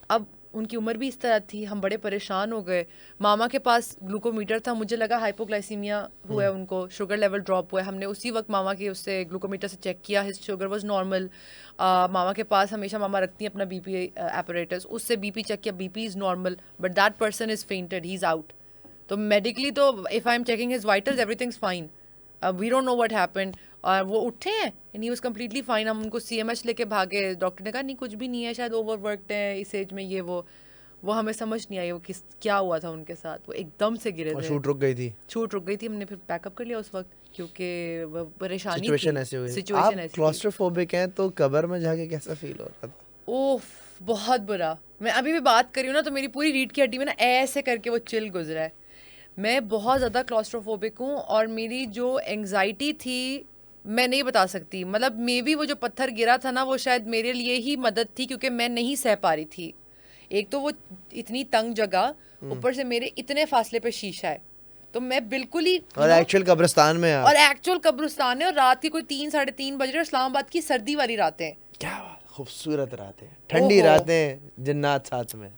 अब उनकी उम्र भी इस तरह थी, हम बड़े परेशान हो गए। मामा के पास ग्लूकोमीटर था, मुझे लगा हाइपोग्लाइसीमिया हुआ है उनको, शुगर लेवल ड्रॉप हुआ है। हमने उसी वक्त मामा के उससे ग्लूकोमीटर से चेक किया, हिज शुगर वाज नॉर्मल। मामा के पास हमेशा मामा रखती हैं अपना बीपी एपरेटस, उससे बीपी चेक किया, BP is normal, but that person is fainted, he is out. तो मेडिकली तो if I am checking his vitals everything's fine, we don't know what happened. और वो उठे हैं and he was completely fine. हम उनको CMH लेके भागे, डॉक्टर ने कहा नहीं कुछ भी नहीं है, शायद ओवरवर्कड है इस एज में, ये वो हमें समझ नहीं आई वो क्या हुआ था उनके साथ, वो एकदम से गिरे थे। शूट रुक गई थी, हमने फिर पैकअप कर लिया उस वक्त, क्योंकि वो परेशानी सिचुएशन ऐसी हो गई। आप क्लॉस्ट्रोफोबिक हैं तो कब्र में जाके कैसा फील हो रहा था? ओह बहुत बुरा। मैं अभी भी बात कर रही हूँ ना तो मेरी पूरी रीढ़ की हड्डी में ना ऐसे करके वो चिल गुजरा है। मैं बहुत ज़्यादा क्लॉस्ट्रोफोबिक हूँ और मेरी जो एंग्जाइटी थी मैं नहीं बता सकती। मतलब मे बी वो जो पत्थर गिरा था ना वो शायद मेरे लिए ही मदद थी, क्योंकि मैं नहीं सह पा रही थी। एक तो वो इतनी तंग जगह, ऊपर से मेरे इतने फासले पे शीशा है, तो मैं बिल्कुल ही और एक्चुअल कब्रिस्तान में और एक्चुअल कब्रिस्तान है, और रात की कोई 3 साढ़े 3 बज रहे, इस्लामाबाद की सर्दी वाली रातें। क्या खूबसूरत रातें, ठंडी रातें, जन्नत साथ में।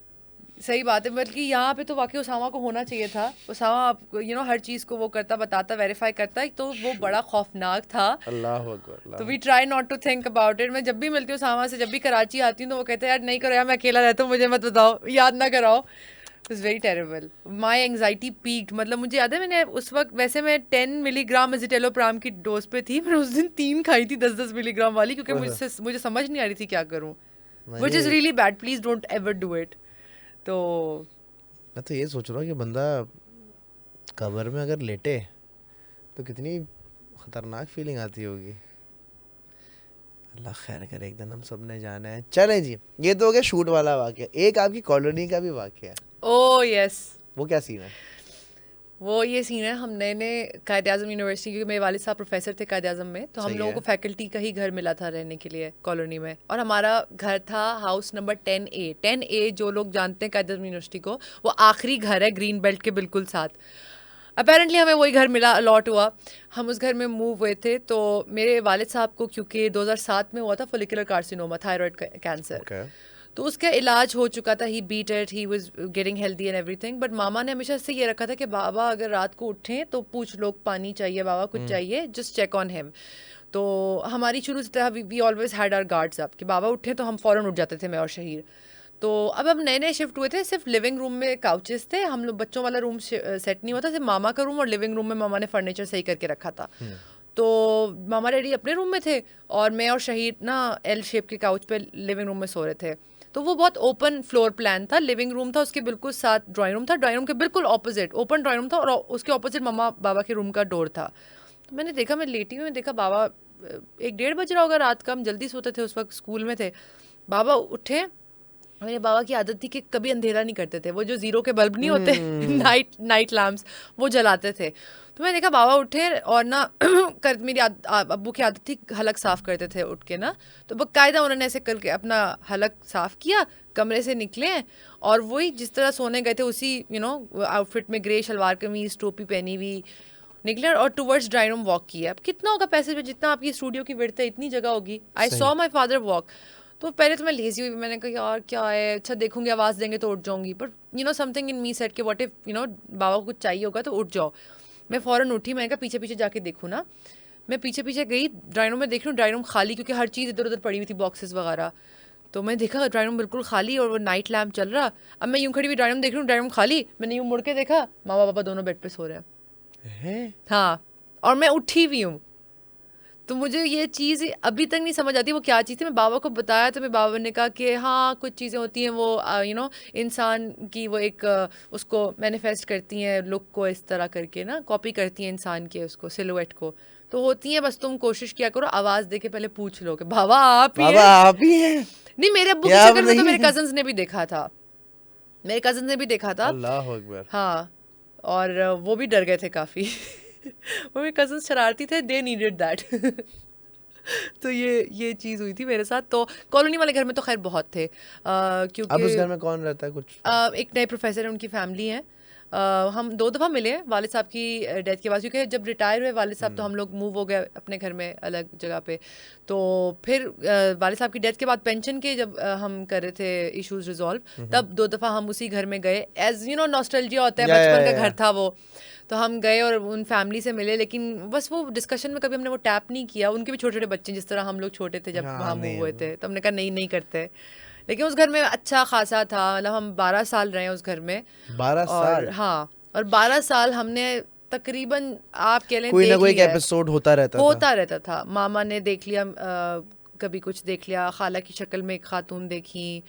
सही बात है। बल्कि यहाँ पे तो वाकई उसामा को होना चाहिए था। उसामा आप हर चीज़ को वो करता, बताता, वेरीफाई करता, तो वो बड़ा खौफनाक था। अल्लाह अकबर। तो we try not to think about it. मैं जब भी मिलती हूँ उसामा से, जब भी कराची आती हूँ, तो वो कहते हैं यार नहीं करो यार, मैं अकेला रहता हूँ, मुझे मत बताओ, याद ना कराओ। It is very terrible. My anxiety peaked. मतलब मुझे याद है मैंने उस वक्त, वैसे मैं 10 मिलीग्राम एजिटेलोप्राम की डोज पे थी, मैंने उस दिन 3 खाई थी 10-10 मिलीग्राम वाली, क्योंकि मुझे समझ नहीं आ रही थी क्या करूँ, which is really bad. Please don't ever do it. तो मैं तो ये सोच रहा हूँ कि बंदा कब्र में अगर लेटे तो कितनी खतरनाक फीलिंग आती होगी। अल्लाह खैर करे, एक दिन हम सब ने जाना है। चले जी, ये तो हो गया शूट वाला वाक़या। एक आपकी कॉलोनी का भी वाक़या। Oh yes. वो क्या सीन है? वो ये सीन है, हम नए कायद आज़म यूनिवर्सिटी, क्योंकि मेरे वालिद साहब प्रोफेसर थे कायद आज़म में, तो हम लोगों को फैकल्टी का ही घर मिला था रहने के लिए कॉलोनी में। और हमारा घर था हाउस नंबर 10A। 10A जो लोग जानते हैं कायद आज़म यूनिवर्सिटी को, वो आखिरी घर है ग्रीन बेल्ट के बिल्कुल साथ। अपेरेंटली हमें वही घर मिला, अलॉट हुआ, हम उस घर में मूव हुए थे। तो मेरे वालिद साहब को क्योंकि 2007 में हुआ था फोलिकुलर कार्सिनोमा, थायराइड कैंसर, तो उसका इलाज हो चुका था, he beat it, he was getting healthy and everything. But मामा ने हमेशा से ये रखा था कि बाबा अगर रात को उठें तो पूछ लो, पानी चाहिए बाबा, कुछ चाहिए, जस्ट चेक ऑन हिम। तो हमारी शुरू से we always had our guards up कि बाबा उठें तो हम फ़ौरन उठ जाते थे, मैं और शहीर। तो अब हम नए शिफ्ट हुए थे, सिर्फ लिविंग रूम में काउचेस थे, हम लोग बच्चों वाला रूम सेट नहीं हुआ था, सिर्फ मामा का रूम और लिविंग रूम में मामा ने फर्नीचर सही करके रखा था। तो मामा डैडी अपने रूम में थे और मैं और शहीद ना एल शेप के काउच पे लिविंग रूम में सो रहे थे। तो वो बहुत ओपन फ्लोर प्लान था, लिविंग रूम था, उसके बिल्कुल साथ ड्राइंग रूम था, ड्राइंग रूम के बिल्कुल ऑपोजिट ओपन ड्राइंग रूम था, और उसके ऑपोजिट मम्मा बाबा के रूम का डोर था। तो मैंने देखा, मैं लेटी हुई, मैंने देखा बाबा, 1-1:30 बज रहा होगा रात का, हम जल्दी सोते थे उस वक्त, स्कूल में थे। बाबा उठे, मेरे बाबा की आदत थी कि कभी अंधेरा नहीं करते थे, वो जो 0 के बल्ब नहीं होते नाइट लैम्प्स, वो जलाते थे। तो मैंने देखा बाबा उठे और ना मेरी अब्बू की आदत थी हलक साफ़ करते थे उठ के ना, तो बाकायदा उन्होंने ऐसे करके अपना हलक साफ़ किया, कमरे से निकले और वही जिस तरह सोने गए थे उसी आउटफिट में, ग्रे शलवार कमीज़, टोपी पहनी हुई निकले और टूवर्ड्स ड्राइंग रूम वॉक किया। अब कितना होगा पैसेज में, जितना आपकी स्टूडियो की विड्थ है इतनी जगह होगी। I saw my father walk. तो पहले तो मैं लेजी हुई, मैंने कहा यार क्या है, अच्छा देखूंगी, आवाज़ देंगे तो उठ जाऊंगी, but something in me set कि व्हाट इफ बाबा को कुछ चाहिए होगा तो उठ जाओ। मैं फ़ौरन उठी, मैंने कहा पीछे पीछे जाके देखूँ ना। मैं पीछे पीछे गई, ड्राइंग रूम में देख रही हूँ, ड्राइंग रूम खाली, क्योंकि हर चीज़ इधर उधर पड़ी हुई थी, बॉक्सेस वगैरह। तो मैं देखा ड्राइंग रूम बिल्कुल खाली और वो नाइट लैम्प चल रहा। अब मैं यूँ खड़ी हुई ड्राइंग रूम देख रही हूँ, ड्राइंग रूम खाली, मैंने यूँ मुड़ के देखा, मामा पापा दोनों बेड पे सो रहे हैं। हाँ, और मैं उठी हुई हूँ। तो मुझे ये चीज़ अभी तक नहीं समझ आती वो क्या चीज़ थी। मैं बाबा को बताया तो मेरे बाबा ने कहा कि हाँ कुछ चीज़ें होती हैं वो इंसान की वो एक उसको मैनिफेस्ट करती हैं लुक को इस तरह करके ना, कॉपी करती हैं इंसान के उसको सिलुएट को, तो होती हैं। बस तुम कोशिश किया करो, आवाज़ दे के पहले पूछ लो कि बाबा आप ही बाबा हैं? आप ही हैं? नहीं, मेरे अब्बू की क्या आप शक्ल में तो नहीं मेरे हैं? कजन्स ने भी देखा था, मेरे कजन्स ने भी देखा था। अल्लाह अकबर। हाँ, और वो भी डर गए थे काफ़ी। वो मेरे कजन्स शरारती थे, दे नीडेड दैट। तो ये चीज़ हुई थी मेरे साथ। तो कॉलोनी वाले घर में तो खैर बहुत थे, अब उस क्योंकि घर में कौन रहता है कुछ? एक नए प्रोफेसर है, उनकी फैमिली है। हम 2 दफ़ा मिले हैं वालिद साहब की डेथ के बाद, क्योंकि जब रिटायर हुए वालिद साहब तो हम लोग मूव हो गए अपने घर में अलग जगह पे। तो फिर वालिद साहब की डेथ के बाद पेंशन के जब हम कर रहे थे इश्यूज रिजॉल्व, तब 2 दफ़ा हम उसी घर में गए। एज यू नो नॉस्टैल्जिया होता है, बचपन का घर था वो, तो हम गए और उन फैमिली से मिले। लेकिन बस वो डिस्कशन में कभी हमने वो टैप नहीं किया। उनके भी छोटे छोटे बच्चे जिस तरह हम लोग छोटे थे जब हाँ वहाँ नहीं मूव हुए थे, तो हमने कहा नहीं करते। लेकिन उस घर में अच्छा खासा था, मतलब हम 12 साल रहे उस घर में। 12 और साल हाँ, और 12 साल हमने तकरीबन आप कह लें कोई ना देख कोई एक लिया है। एपिसोड होता रहता था। मामा ने देख लिया, कभी कुछ देख लिया, खाला की शक्ल में एक खातून देखी।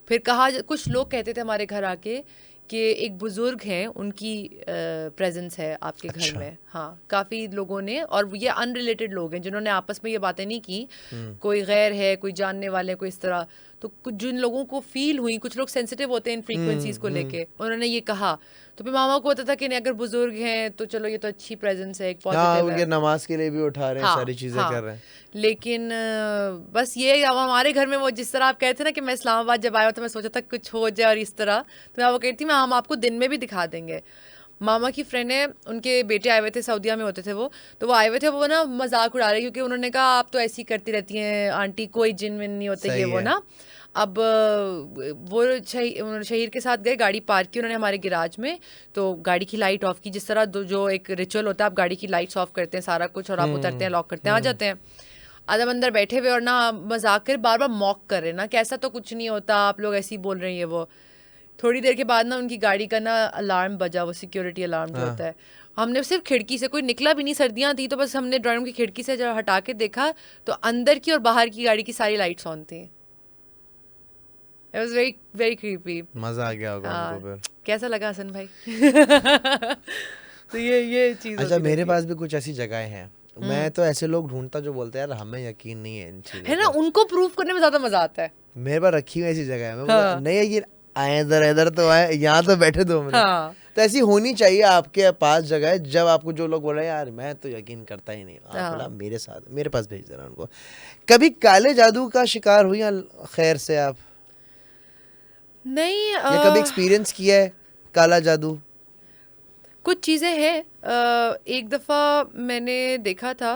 फिर कहा, कुछ लोग कहते थे हमारे घर आके कि एक बुजुर्ग हैं, उनकी प्रेजेंस है आपके घर अच्छा। में। हाँ, काफ़ी लोगों ने, और ये अनरिलेटेड लोग हैं जिन्होंने आपस में ये बातें नहीं की, कोई गैर है, कोई जानने वाले, कोई इस तरह। तो कुछ जिन लोगों को फील हुई, कुछ लोग सेंसिटिव होते हैं इन फ्रीक्वेंसीज को लेके, उन्होंने ये कहा। तो फिर मामा को होता था कि नहीं, अगर बुजुर्ग हैं तो चलो ये तो अच्छी प्रेजेंस है, एक हाँ, पॉजिटिव है। उनके नमाज के लिए भी उठा रहे हैं, हाँ सारी चीजें हाँ, कर रहे हैं। लेकिन बस ये अब हमारे घर में वो जिस तरह आप कहते थे ना कि मैं इस्लामाबाद जब आया तो मैं सोचा था कुछ हो जाए और इस तरह, तो मैं वो कहती थी मैं हम आपको दिन में भी दिखा देंगे। मामा की फ्रेंड है, उनके बेटे आए हुए थे, सऊदीया में होते थे वो, तो वो आए हुए थे, वो ना मजाक उड़ा रहे, क्योंकि उन्होंने कहा आप तो ऐसी करती रहती हैं आंटी, कोई जिन विन नहीं होते ये सही वो है। ना। अब वो उन्होंने शहीर के साथ गए, गाड़ी पार्क की उन्होंने हमारे गैराज में, तो गाड़ी की लाइट ऑफ की, जिस तरह जो एक रिचुअल होता है, आप गाड़ी की लाइट्स ऑफ करते हैं सारा कुछ, और आप उतरते हैं, लॉक करते हैं, आ जाते हैं। आदम अंदर बैठे हुए और ना मजाक कर बार बार मॉक कर रहे हैं ना कि ऐसा तो कुछ नहीं होता, आप लोग ऐसे ही बोल रहे हैं ये वो। थोड़ी देर के बाद ना उनकी गाड़ी का ना अलार्म बजा, वो सिक्योरिटी अलार्म जो होता है। हमने सिर्फ खिड़की से, कोई निकला भी नहीं, सर्दियाँ थी, तो बस हमने ड्राइंग रूम की खिड़की से जब हटा के देखा तो अंदर की और बाहर की गाड़ी की सारी लाइट्स ऑन थी। It was very very creepy. मजा आ गया होगा उनको फिर। कैसा लगा हसन भाई? तो ये चीज़ अच्छा, होती मेरे रहती है। पास भी कुछ ऐसी जगहें हैं। मैं तो ऐसे लोग ढूंढता जो बोलते हैं यार हमें यकीन नहीं है इन चीजों है ना, पे। उनको प्रूव करने में ज़्यादा मज़ा आता है। मेरे पास रखी हुई ऐसी जगह है, मैं बोला हाँ नहीं यकीन, आए इधर इधर तो आए, यहाँ तो बैठे 2 मिनट। हाँ तो ऐसी होनी चाहिए आपके पास जगह, जब आपको जो लोग बोल रहे हैं यार मैं तो यकीन करता ही नहीं, आप बोला मेरे साथ, मेरे पास भेज देना उनको। कभी काले जादू का शिकार हुई या खैर से आप? नहीं, या कभी एक्सपीरियंस किया है काला जादू? कुछ चीज़ें हैं। एक दफ़ा मैंने देखा था,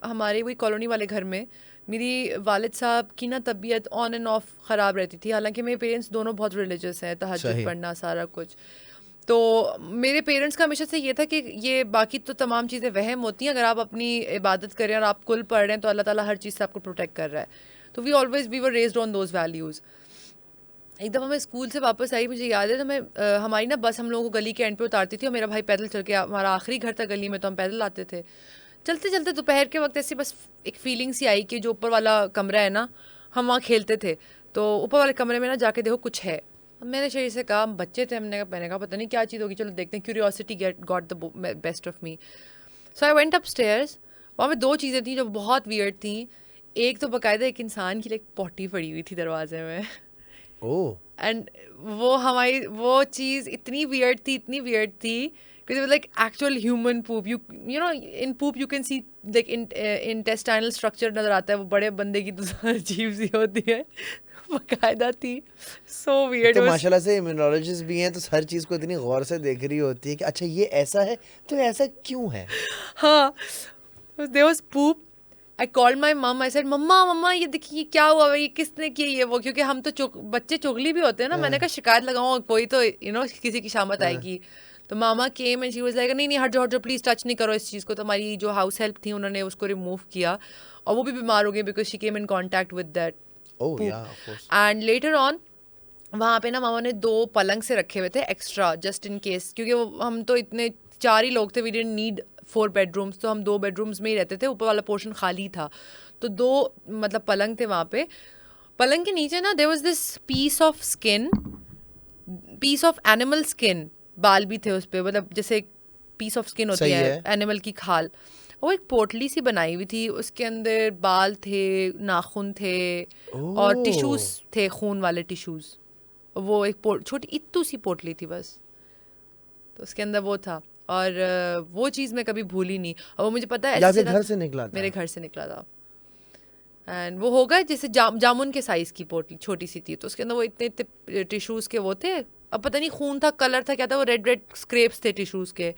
हमारे वही कॉलोनी वाले घर में मेरी वालिद साहब की ना तबीयत ऑन एंड ऑफ ख़राब रहती थी। हालांकि मेरे पेरेंट्स दोनों बहुत रिलीजियस हैं, तहज्जुद सही। पढ़ना सारा कुछ। तो मेरे पेरेंट्स का हमेशा से ये था कि ये बाकी तो तमाम चीज़ें वहम होती हैं, अगर आप अपनी इबादत करें और आप कुल पढ़ रहे हैं तो अल्लाह ताला हर चीज़ से आपको प्रोटेक्ट कर रहा है। तो we were raised on those values. एक दफ़ा मैं स्कूल से वापस आई, मुझे याद है, तो मैं हमारी ना बस हम लोगों को गली के एंड पे उतारती थी और मेरा भाई पैदल चल के, हमारा आखिरी घर था गली में, तो हम पैदल आते थे। चलते चलते दोपहर के वक्त ऐसी बस एक फीलिंग सी आई कि जो ऊपर वाला कमरा है ना, हम वहाँ खेलते थे, तो ऊपर वाले कमरे में ना जाके देखो कुछ है। अब मैंने शरीर से कहा, हम बच्चे थे, मैंने कहा पता नहीं क्या चीज़ होगी, चलो देखते हैं, curiosity got the best of me. So I went upstairs. वहाँ पे 2 चीज़ें थी जो बहुत वियर्ड थी। एक तो बाकायदा एक इंसान की लाइक पॉटी पड़ी हुई थी दरवाजे में। ओह, एंड वो चीज़ इतनी वियर्ड थी because it was like actual human poop. You know in poop you can see like intestinal structure नजर आता है, वो बड़े बंदे की तो अजीब सी होती है। बकायदा थी, so weird. तो माशाल्लाह से इम्यूनोलॉजिस्ट भी हैं, तो हर चीज़ को इतनी गौर से देख रही होती है कि अच्छा ये ऐसा है तो ऐसा क्यों है। हाँ, there was poop. I called my mom. I said, मम्मा ये देखिए क्या हुआ, ये किसने किया ये वो, क्योंकि हम तो बच्चे चुगली भी होते हैं ना। मैंने कहा शिकायत लगाऊं, कोई तो किसी की शामत आएगी। तो मामा came and she was like नहीं हट जाओ प्लीज़, टच नहीं करो इस चीज़ को। तो हमारी जो हाउस हेल्प थी उन्होंने उसको रिमूव किया, और वो भी बीमार हो गई because she came in contact with that poop. And later on वहाँ पे ना मामा ने 2 पलंग से रखे हुए थे एक्स्ट्रा, जस्ट इन केस, क्योंकि वो हम तो इतने 4 ही लोग थे, वी डिडंट नीड 4 बेडरूम्स, तो हम 2 बेडरूम्स में ही रहते थे, ऊपर वाला पोर्शन खाली था, तो 2 मतलब पलंग थे वहाँ पे। पलंग के नीचे ना there was this piece of animal skin, बाल भी थे उस पे, मतलब जैसे पीस ऑफ स्किन होती सही है है। एनिमल की खाल, वो एक पोटली सी बनाई हुई थी, उसके अंदर बाल थे, नाखून थे और टिश्यूज ओह थे, खून वाले टिश्यूज। वो एक छोटी इत्तू सी पोटली थी बस, तो उसके अंदर वो था। और वो चीज़ मैं कभी भूली नहीं, और वो मुझे पता है या ऐसे फिर घर से निकला था? मेरे घर से निकला था। एंड वो होगा जैसे जामुन के साइज की पोटली, छोटी सी थी, तो उसके अंदर वो इतने इतने टिश्यूज़ के वो थे, अब पता नहीं खून था, कलर था, क्या था, वो रेड रेड स्क्रेप्स थे टिश्यूज़ के,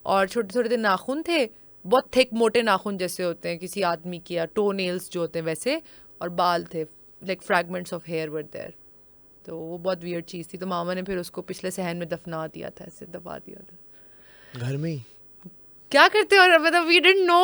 और छोटे छोटे नाखून थे, बहुत थिक मोटे नाखून जैसे होते हैं किसी आदमी के, या टो नेल्स जो होते हैं वैसे, और बाल थे, like fragments of hair were there. तो वो बहुत वियर्ड चीज़ थी, तो मामा ने फिर उसको पिछले सहन में दफना दिया था, ऐसे दबा दिया था। घर में ही? क्या करते हैं, और मतलब we didn't know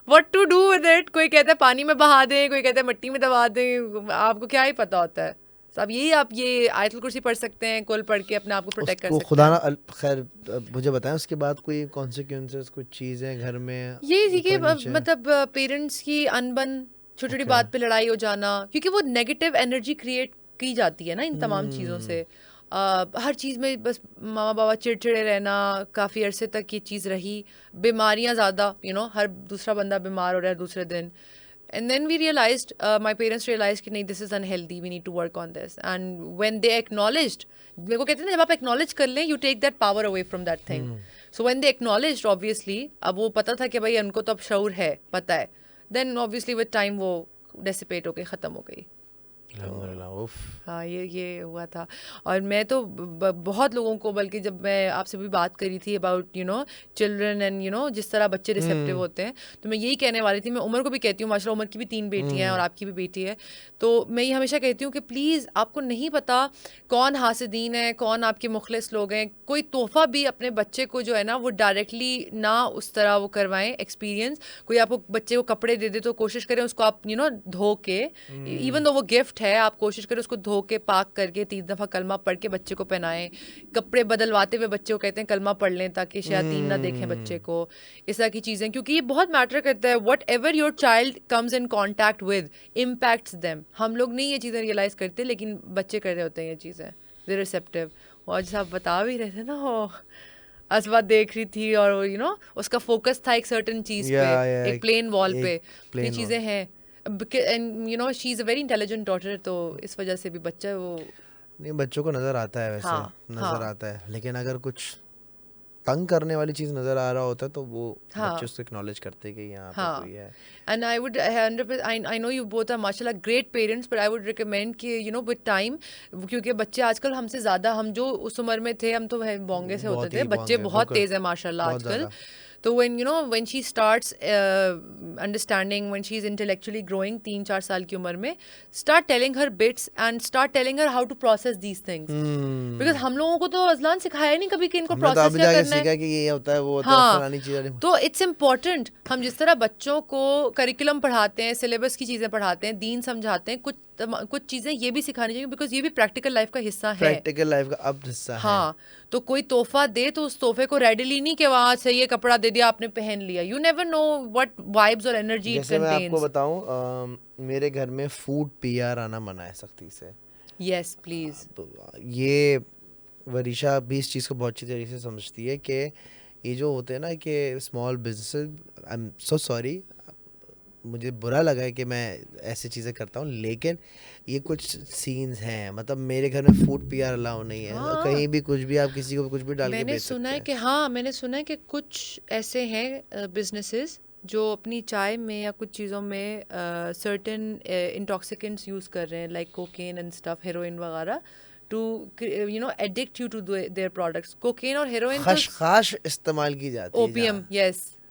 what to do with it. कोई कहता है पानी में बहा दें, कोई कहता है मिट्टी में दबा दें, आपको क्या ही पता होता है। तो अब आप ये आयतुल कुर्सी पढ़ सकते हैं, कुल पढ़ के अपने आप को प्रोटेक्ट कर उसको सकते खुदा हैं। ना खैर मुझे बताएं उसके बाद कोई कॉन्सिक्वेंसेस, कुछ चीज़ें घर में ये थी कि ऊपर नीचे? मतलब पेरेंट्स की अनबन, छोटी छोटी Okay. बात पे लड़ाई हो जाना, क्योंकि वो नेगेटिव एनर्जी क्रिएट की जाती है ना इन तमाम चीज़ों से। हर चीज़ में बस मामा बाबा चिड़चिड़े रहना, काफ़ी अरसे तक ये चीज़ रही। बीमारियां ज़्यादा, हर दूसरा बंदा बीमार हो रहा है दूसरे दिन। And then we realised, my parents realise कि नहीं, this is unhealthy, we need to work on this. And when they acknowledged, मेरे को कहते हैं ना, जब आप एक्नॉलेज कर लें, you take that power away from that thing. So when they acknowledged, obviously अब वो पता था कि भाई उनको तो अब शऊर है, पता है, देन ऑब्वियसली विद टाइम वो डिसिपेट हो गई, ख़त्म हो गई। अल्हम्दुलिल्लाह। उफ। हाँ, ये हुआ था। और मैं तो बहुत लोगों को, बल्कि जब मैं आपसे भी बात करी थी अबाउट चिल्ड्रन एंड जिस तरह बच्चे रिसेप्टिव होते हैं, तो मैं यही कहने वाली थी। मैं उमर को भी कहती हूँ, माशाल्लाह उमर की भी 3 बेटियाँ हैं और आपकी भी बेटी है, तो मैं ये हमेशा कहती हूँ कि प्लीज़, आपको नहीं पता कौन हासिदीन है, कौन आपके मुखलिस लोग हैं। कोई तोहफ़ा भी अपने बच्चे को जो है ना, वो डायरेक्टली ना उस तरह वो करवाएं एक्सपीरियंस। कोई आपको बच्चे को कपड़े दे दे तो कोशिश करें उसको आप धो के, इवन दो वो गिफ्ट है, आप कोशिश करें उसको धो के, पाक करके, 3 दफ़ा कलमा पढ़ के बच्चे को पहनाएं। कपड़े बदलवाते हुए बच्चे को कहते हैं कलमा पढ़ लें, ताकि शयातीन ना देखें बच्चे को, इस तरह की चीज़ें, क्योंकि ये बहुत मैटर करता है। What ever your child comes in contact with impacts them. हम लोग नहीं ये चीज़ें रियलाइज़ करते, लेकिन बच्चे कर रहे होते हैं ये चीज़ें, दे रिसेप्टिव। और जैसे आप बता भी रहे थे ना, वो असवा देख रही थी और उसका फोकस था एक सर्टन चीज़ पे, एक प्लेन वॉल पे। ये चीज़ें हैं, and she is a very intelligent daughter, तो इस वजह से भी बच्चा वो नहीं, बच्चों को नज़र आता है वैसे। हाँ, नज़र आता है, लेकिन अगर कुछ तंग करने वाली चीज़ नज़र आ रहा होता है तो वो बच्चे उसको एक्नॉलेज करते कि यहाँ पे कोई है। And I would 100%, I know you both are mashallah great parents, but I would recommend कि with time, क्योंकि बच्चे आजकल हमसे ज़्यादा, हम जो उस उम्र में थे, हम तो बोंगे से होते थे, बच्चे बहुत तेज़ है माशाल्लाह आजकल। तो when she starts understanding, when she's intellectually growing, 3-4 साल की उम्र में, start telling her bits and start telling her how to process these things, because हम लोगों को तो अजलान सिखाया नहीं कभी कि इनको प्रोसेस क्या करना है, कि ये होता है, वो होता है, फलानी चीज़। तो इट्स इम्पॉर्टेंट, हम जिस तरह बच्चों को करिकुलम पढ़ाते हैं, सिलेबस की चीज़ें पढ़ाते हैं, दीन समझाते हैं, कुछ चीज़ें ये भी सिखानी चाहिए, बिकॉज ये भी प्रैक्टिकल लाइफ का हिस्सा है, प्रैक्टिकल लाइफ का अब हिस्सा है। हाँ, तो कोई तोहफा दे तो उस तोहफे को रेडिली नहीं कि वहाँ से ये कपड़ा दे दिया आपने पहन लिया, you never know what vibes और एनर्जी इट जैसे मैं आपको कंटेन्स। बताऊं, मेरे घर में फूड पीआर आना मना है सख्ती से। Yes please. ये वरीशा भी इस चीज़ को बहुत अच्छी तरीके से समझती है कि ये जो होते हैं ना कि small business, I am so sorry, मुझे बुरा लगा है कि मैं ऐसी चीज़ें करता हूँ, लेकिन ये कुछ सीन्स हैं। मतलब मेरे घर में फूड पीआर अलाउ नहीं है। कहीं भी कुछ भी आप किसी को कुछ भी डाल के बेच सकते हैं। मैंने सुना है कि कुछ ऐसे हैं बिजनेसेस जो अपनी चाय में या कुछ चीज़ों में सर्टेन इंटॉक्सिकेंट्स यूज़ कर रहे हैं, like cocaine and stuff, heroin वगैरह, to addict you to their products. Cocaine और हेरोइन खशखाश इस्तेमाल की जाती है। ओपियम,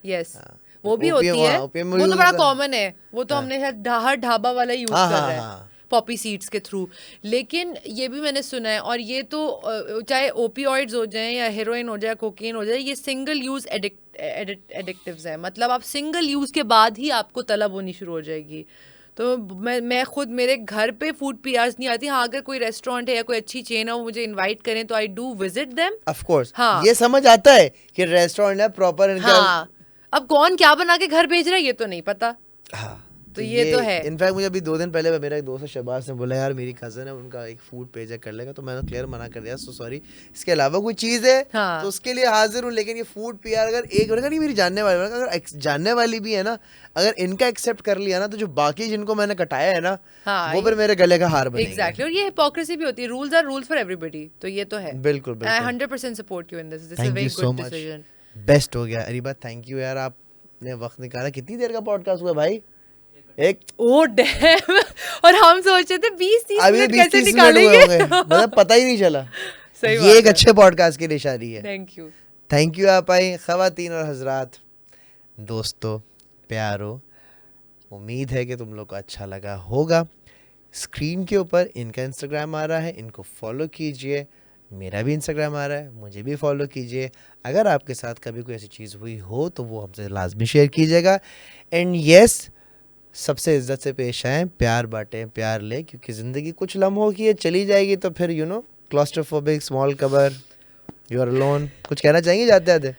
यस वो भी होती है, वो तो बड़ा कॉमन है, वो तो हमने शायद हर ढाबा वाला यूज कर रहा है पॉपी सीड्स के थ्रू। लेकिन ये भी मैंने सुना है, और ये तो चाहे ओपियोइड्स हो जाए या हेरोइन हो जाए, कोकेन हो जाए, ये सिंगल यूज एडिक्टिव्स है। मतलब आप सिंगल यूज के बाद ही आपको तलब होनी शुरू हो जाएगी। तो मैं खुद मेरे घर पे फूड पीआर्स नहीं आती। हाँ, अगर कोई रेस्टोरेंट है या कोई अच्छी चेन है वो मुझे इनवाइट करें तो I do visit them. Of course हाँ, ये समझ आता है कि रेस्टोरेंट है प्रॉपर इनका। हाँ, अब कौन क्या बना के घर भेज रहा है ये तो नहीं पता। हाँ, तो ये तो है। इनफैक्ट मुझे अभी 2 दिन पहले मेरा एक दोस्त है शहबाज ने बोला यार मेरी कज़न है उनका एक फूड पेज है कर लेगा, तो मैंने क्लियर मना कर दिया, सो सॉरी। इसके अलावा कोई चीज़ है हाँ, तो उसके लिए हाजिर हूँ, लेकिन ये फूड पीआर अगर एक बार नहीं मेरी जानने वाली, अगर जानने वाली भी है ना, अगर इनका एक्सेप्ट कर लिया ना, तो जो बाकी जिनको मैंने कटाया है ना, हाँ, वो फिर मेरे गले का हार बनेगा। एग्जैक्टली। और ये हिपोक्रेसी भी होती है। Rules are rules for everybody, तो ये तो है। बिल्कुल आई बिल्कुल। 100% support you in this. This is a thank very you so good much, decision. Best हो गया। अरीबा थैंक यू यार, आपने वक्त निकाला। कितनी देर का पॉडकास्ट हुआ भाई? एक ओ डैम और हम सोच रहे थे 20-30 अभी मिनट 20-30 कैसे मिनट निकालेंगे। हुए होंगे, मतलब पता ही नहीं चला। सही ये बात एक है। अच्छे पॉडकास्ट की निशानी है। Thank you. थैंक यू आप आई, खवातीन और हजरात, दोस्तों, प्यारो, उम्मीद है कि तुम लोग को अच्छा लगा होगा। स्क्रीन के ऊपर इनका इंस्टाग्राम आ रहा है, इनको फॉलो कीजिए। मेरा भी इंस्टाग्राम आ रहा है, मुझे भी फॉलो कीजिए। अगर आपके साथ कभी कोई ऐसी चीज़ हुई हो तो वो हमसे लाजमी शेयर कीजिएगा। एंड यस, सबसे इज्जत से पेश आएँ, प्यार बांटें, प्यार लें, क्योंकि ज़िंदगी कुछ लम्हों की है, चली जाएगी तो फिर क्लॉस्ट्रोफोबिक, स्मॉल कबर, यू आर अलोन। कुछ कहना चाहेंगे जाते जाते?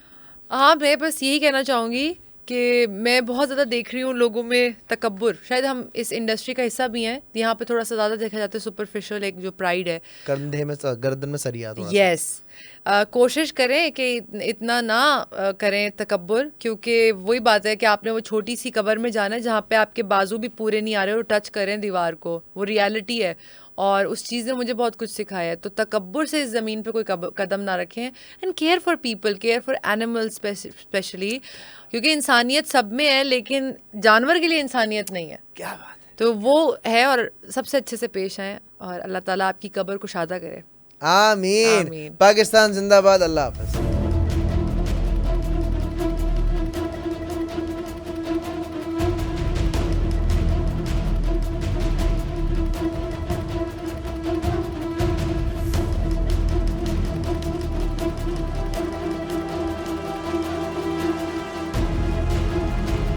हाँ, मैं बस यही कहना चाहूँगी कि मैं बहुत ज़्यादा देख रही हूँ लोगों में तकब्बुर। शायद हम इस इंडस्ट्री का हिस्सा भी हैं, यहाँ पे थोड़ा सा ज़्यादा देखा जाता है सुपरफिशियल एक जो प्राइड है। कंधे में गर्दन में सरिया थोड़ा सा। यस, कोशिश करें कि इतना ना करें तकब्बुर, क्योंकि वही बात है कि आपने वो छोटी सी कबर में जाना है जहाँ पे आपके बाजू भी पूरे नहीं आ रहे और टच करें दीवार को, वो रियलिटी है। और उस चीज़ ने मुझे बहुत कुछ सिखाया है। तो तकब्बुर से इस ज़मीन पे कोई कदम ना रखें। And care for people, care for animals specially, क्योंकि इंसानियत सब में है लेकिन जानवर के लिए इंसानियत नहीं है। क्या बात है। तो वो है, और सबसे अच्छे से पेश आएँ और अल्लाह ताला आपकी कब्र कुशादा करे। आमीन। आमीन। पाकिस्तान जिंदाबाद। अल्लाह हाफ़िज़।